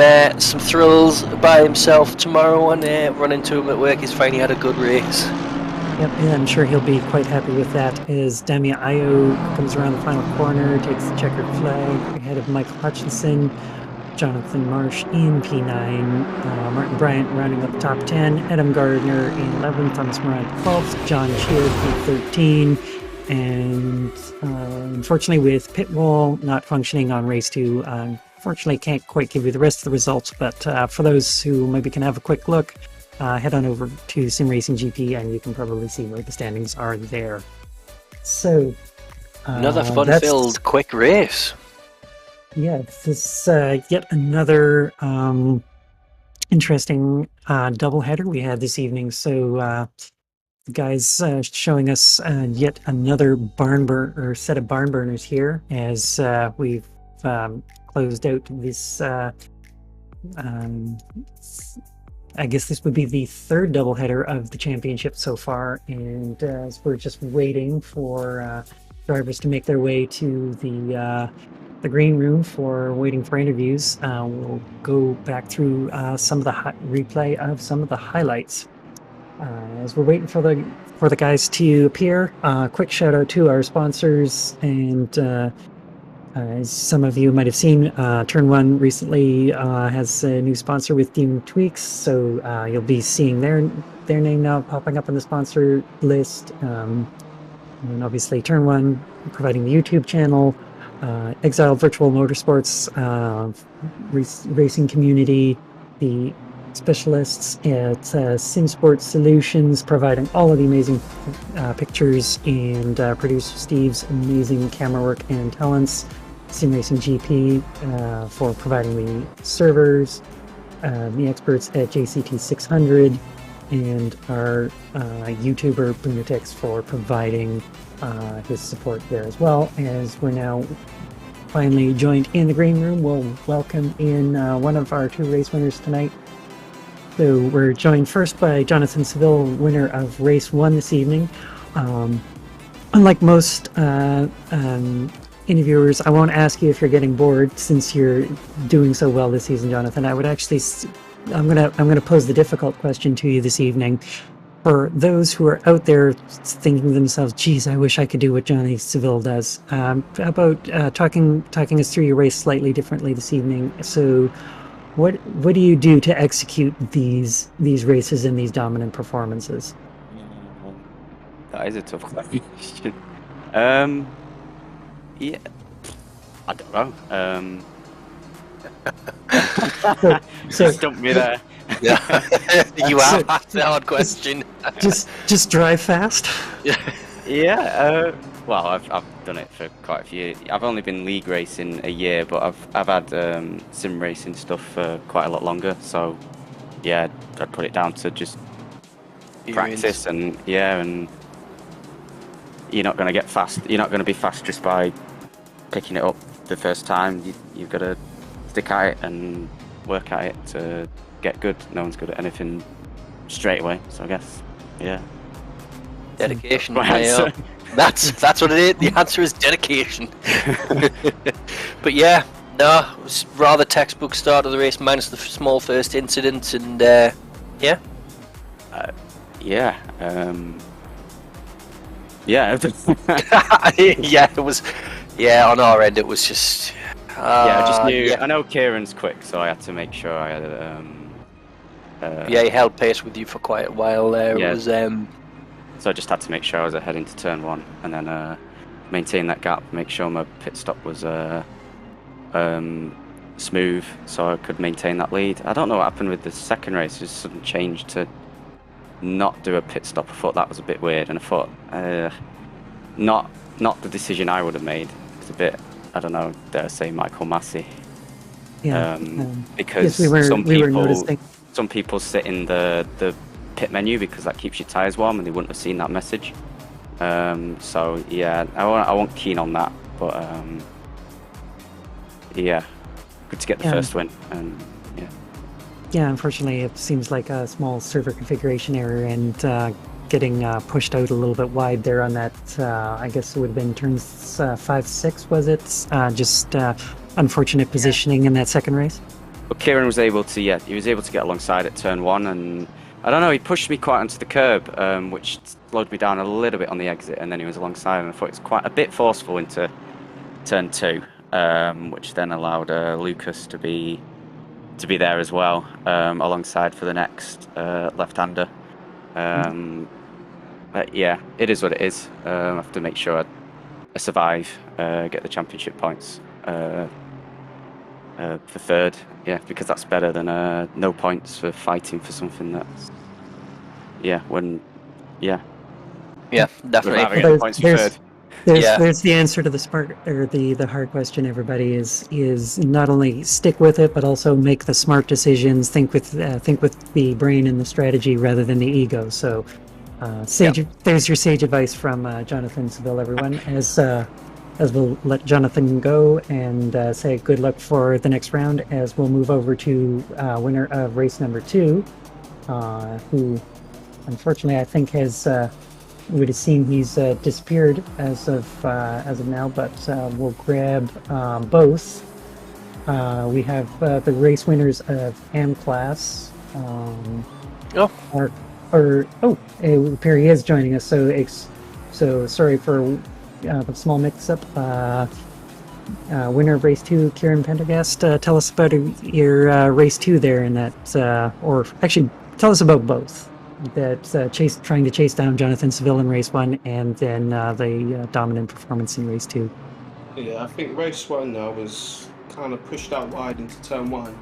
Speaker 2: thrills by himself tomorrow, and run into him at work. He's finally had a good race.
Speaker 1: Yep, and I'm sure he'll be quite happy with that, as Damia Ayo comes around the final corner, takes the checkered flag ahead of Michael Hutchinson, Jonathan Marsh in P9, Martin Bryant rounding up the top 10, Adam Gardner in 11th, Thomas Morant 12th, John Sheard P13, and unfortunately with pit wall not functioning on race 2, unfortunately can't quite give you the rest of the results, but for those who maybe can have a quick look, head on over to simracing.gp and you can probably see where the standings are there. So
Speaker 2: another fun-filled quick race.
Speaker 1: Yeah, this is yet another interesting doubleheader we had this evening. So the guys showing us yet another set of barn burners here, as we've closed out this I guess this would be the third doubleheader of the championship so far, and as we're just waiting for drivers to make their way to the green room for waiting for interviews, we'll go back through some of the replay of some of the highlights. As we're waiting for the guys to appear, quick shout out to our sponsors, and as some of you might have seen, Turn 1 recently has a new sponsor with Team Tweeks, so you'll be seeing their name now popping up on the sponsor list. And obviously Turn 1 providing the YouTube channel, Exiled Virtual Motorsports racing community, the specialists at Simsport Solutions providing all of the amazing pictures, and producer Steve's amazing camera work and talents, simracing.gp for providing the servers, the experts at JCT 600, and our YouTuber Boonatix for providing his support there as well. As we're now finally joined in the green room, we'll welcome in one of our 2 race winners tonight. So we're joined first by Jonathan Seville, winner of race 1 this evening. Unlike most interviewers, I won't ask you if you're getting bored since you're doing so well this season, Jonathan. I would actually, I'm gonna pose the difficult question to you this evening. For those who are out there thinking to themselves, "Geez, I wish I could do what Johnny Seville does." About talking us through your race slightly differently this evening. So, what do you do to execute these races and these dominant performances?
Speaker 3: That is a tough question. Yeah, I don't know.
Speaker 1: So
Speaker 3: Stumped me there.
Speaker 2: Yeah, you have asked a hard question.
Speaker 1: just drive fast.
Speaker 3: Yeah. Well, I've done it for quite a few years. I've only been league racing a year, but I've had sim racing stuff for quite a lot longer. So yeah, I'd put it down to just practice and you're not going to get fast. You're not going to be fast just by picking it up the first time. You've got to stick at it and work at it to get good. No one's good at anything straight away. So I guess, yeah.
Speaker 2: Dedication.
Speaker 3: My
Speaker 2: That's what it is. The answer is dedication. But yeah, no, it was rather textbook start of the race, minus the small first incident, and yeah.
Speaker 3: Yeah.
Speaker 2: Yeah, it was. Yeah, on our end, it was just.
Speaker 3: I just knew. Yeah. I know Kieran's quick, so I had to make sure I had.
Speaker 2: Yeah, he held pace with you for quite a while there.
Speaker 3: Yeah.
Speaker 2: It was.
Speaker 3: So I just had to make sure I was ahead into turn one, and then maintain that gap. Make sure my pit stop was smooth, so I could maintain that lead. I don't know what happened with the second race. Just sudden change to not do a pit stop. I thought that was a bit weird, and I thought not the decision I would have made. It's a bit, I don't know, dare I say Michael Massey.
Speaker 1: Yeah.
Speaker 3: Because
Speaker 1: yes, we were noticing.
Speaker 3: Some people sit in the pit menu because that keeps your tyres warm, and they wouldn't have seen that message. So yeah, I wasn't keen on that, but yeah, good to get the first win, and yeah.
Speaker 1: Yeah, unfortunately, it seems like a small server configuration error and getting pushed out a little bit wide there on that. I guess it would have been turns 5-6, was it? Just unfortunate positioning in that second race.
Speaker 3: But Kieran was able to, he was able to get alongside at turn one, and I don't know, he pushed me quite onto the curb, which slowed me down a little bit on the exit, and then he was alongside, and I thought it was quite a bit forceful into turn two, which then allowed Lucas to be there as well, alongside for the next left-hander. But yeah, it is what it is. I have to make sure I survive, get the championship points for third, because that's better than no points for fighting for something that's definitely.
Speaker 1: Well,
Speaker 3: Points for third.
Speaker 1: There's the answer to the smart or the hard question. Everybody is not only stick with it, but also make the smart decisions. Think with the brain and the strategy rather than the ego. So, there's your sage advice from Jonathan Seville, everyone. As we'll let Jonathan go and say good luck for the next round, as we'll move over to winner of race number 2, who unfortunately I think has. Would have seen he's disappeared as of now, but we'll grab both. We have the race winners of AM class. Perry is joining us. So sorry for the small mix-up. Winner of race 2, Kieran Pendergast. Tell us about your race 2 there, in that, or actually, tell us about both. That trying to chase down Jonathan Seville in race 1, and then the dominant performance in race 2.
Speaker 4: Yeah, I think race 1 I was kind of pushed out wide into turn 1.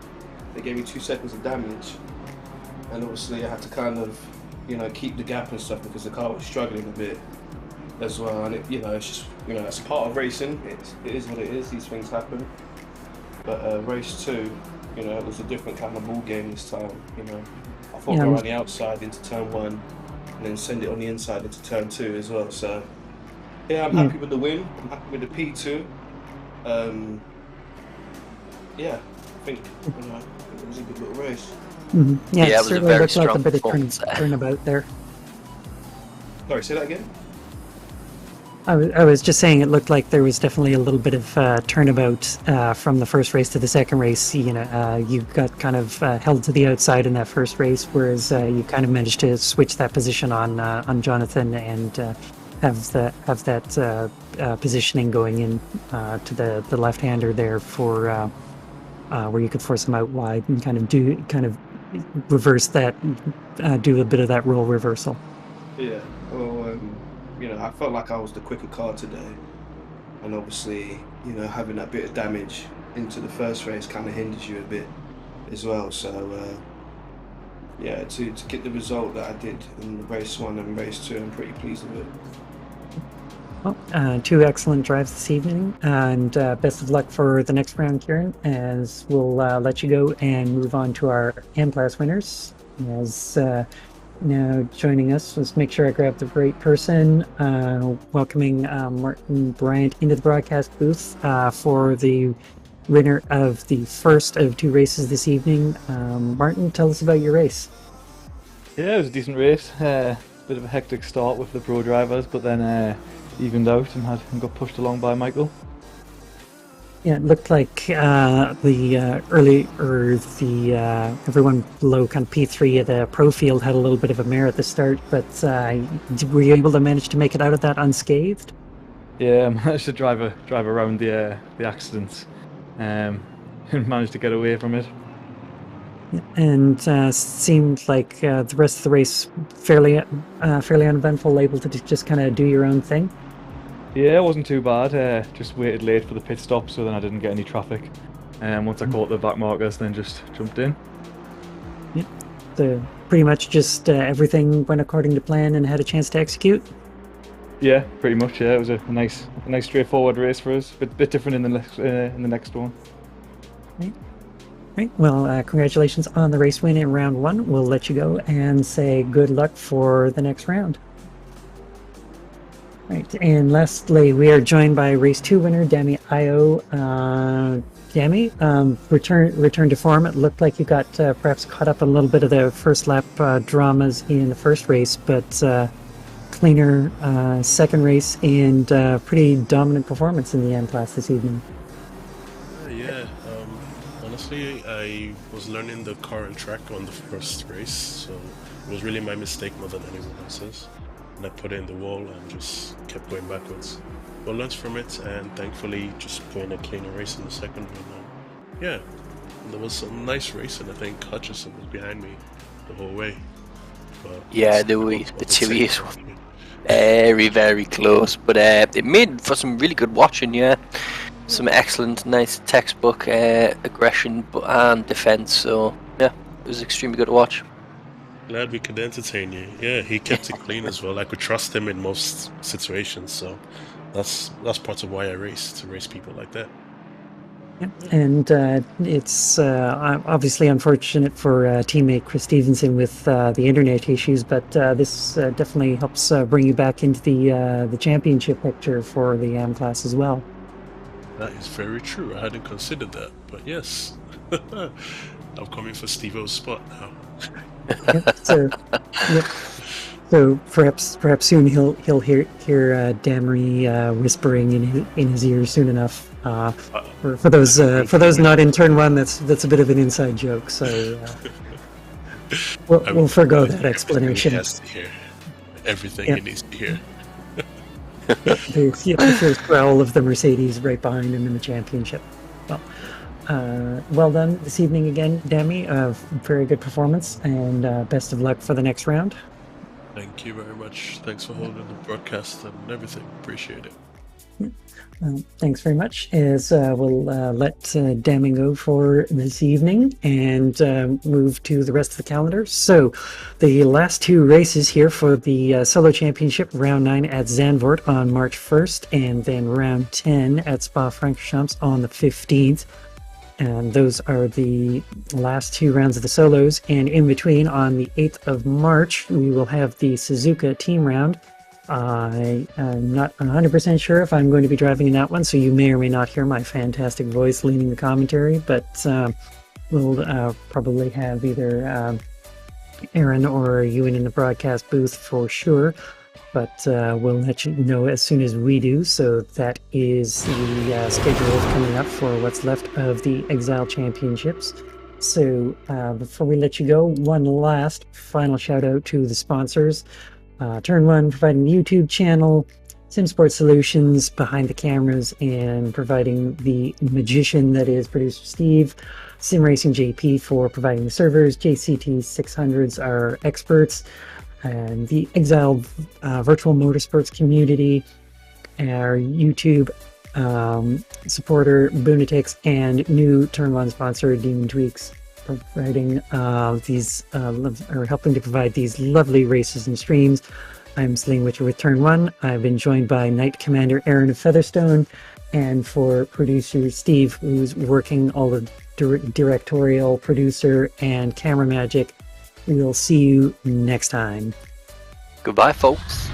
Speaker 4: They gave me 2 seconds of damage, and obviously I had to kind of, keep the gap and stuff because the car was struggling a bit as well. And it's just, it's part of racing. It is what it is. These things happen. But race 2, it was a different kind of ball game this time. I thought go on the outside into turn 1 and then send it on the inside into turn 2 as well. So yeah, I'm happy with the win. I'm happy with the P2. I think it was a good little race.
Speaker 1: Mm-hmm. Yeah,
Speaker 2: it was a very strong
Speaker 1: like a bit of
Speaker 2: performance.
Speaker 1: turnabout there.
Speaker 4: Sorry, say that again?
Speaker 1: I was just saying it looked like there was definitely a little bit of turnabout from the first race to the second race. You got kind of held to the outside in that first race, whereas you kind of managed to switch that position on Jonathan and have that positioning going in to the left-hander there for where you could force him out wide and kind of reverse that, do a bit of that role reversal.
Speaker 4: Yeah. Well, I felt like I was the quicker car today, and obviously, having that bit of damage into the first race kind of hinders you a bit as well. So, yeah, to get the result that I did in race 1 and race 2, I'm pretty pleased with it.
Speaker 1: Well, 2 excellent drives this evening, and best of luck for the next round, Kieran, as we'll let you go and move on to our M-Class winners. As now joining us, let's make sure I grab the right person, welcoming Martin Bryant into the broadcast booth for the winner of the first of 2 races this evening. Martin, tell us about your race.
Speaker 5: Yeah, it was a decent race. Bit of a hectic start with the pro drivers, but then evened out and got pushed along by Michael.
Speaker 1: Yeah, it looked like everyone below kind of P3 of the pro field had a little bit of a mare at the start, but were you able to manage to make it out of that unscathed?
Speaker 5: Yeah, I managed to drive around the accidents, and managed to get away from it.
Speaker 1: And seemed like the rest of the race fairly uneventful, able to just kind of do your own thing.
Speaker 5: Yeah, it wasn't too bad. Just waited late for the pit stop, so then I didn't get any traffic. And once I caught the back markers, then just jumped in.
Speaker 1: Yeah, so pretty much just everything went according to plan and had a chance to execute.
Speaker 5: Yeah, pretty much. Yeah, it was a nice straightforward race for us. Bit different in the next one.
Speaker 1: Right. Well, congratulations on the race win in round 1. We'll let you go and say good luck for the next round. Right, and lastly, we are joined by race 2 winner Dami Io. Dami, return to form. It looked like you got perhaps caught up a little bit of the first lap dramas in the first race, but cleaner second race and pretty dominant performance in the M-Class this evening.
Speaker 6: Honestly, I was learning the car and track on the first race, so it was really my mistake more than anyone else's. And I put it in the wall and just kept going backwards. But learned from it, and thankfully just put in a cleaner race in the second one. Yeah, and there was some nice racing. I think Hutchison was behind me the whole way. But
Speaker 2: yeah, the series was very, very close, but it made for some really good watching. Yeah. Some excellent, nice textbook aggression and defense. So yeah, it was extremely good to watch.
Speaker 6: Glad we could entertain you. Yeah, he kept it clean as well. I could trust him in most situations. So that's part of why I race, to race people like that.
Speaker 1: Yep. And it's obviously unfortunate for teammate Chris Stevenson with the internet issues, but this definitely helps bring you back into the championship picture for the M-Class as well.
Speaker 6: That is very true. I hadn't considered that, but yes, I'm coming for Steve-O's spot now.
Speaker 1: So perhaps soon he'll hear Damery whispering in his ear soon enough. For those not in turn 1, that's a bit of an inside joke. So we'll forgo that explanation.
Speaker 6: He has to hear everything he needs to hear.
Speaker 1: There's all of the Mercedes right behind him in the championship. Well done this evening again, Dami. Very good performance, and best of luck for the next round.
Speaker 6: Thank you very much. Thanks for holding the broadcast and everything. Appreciate it.
Speaker 1: Thanks very much. As we'll let Dami go for this evening and move to the rest of the calendar. So the last 2 races here for the Solo Championship, round 9 at Zandvoort on March 1st, and then round 10 at Spa Francorchamps on the 15th. And those are the last 2 rounds of the solos. And in between, on the 8th of March, we will have the Suzuka team round. I am not 100% sure if I'm going to be driving in that one, so you may or may not hear my fantastic voice leading the commentary, but we'll probably have either Aaron or Ewan in the broadcast booth for sure. but we'll let you know as soon as we do. So that is the schedule coming up for what's left of the Exiled Championships. So before we let you go, one last final shout out to the sponsors. Turn One providing the YouTube channel, Simsport Solutions behind the cameras and providing the magician that is producer Steve, simracing.gp for providing the servers, JCT 600s are experts, and the Exiled virtual motorsports community, our YouTube supporter Boonatics, and new Turn One sponsor Demon Tweeks, providing helping to provide these lovely races and streams. I'm Sling Witcher with Turn One. I've been joined by Knight Commander Aaron of Featherstone, and for producer Steve, who's working all the directorial, producer, and camera magic. We will see you next time.
Speaker 2: Goodbye, folks.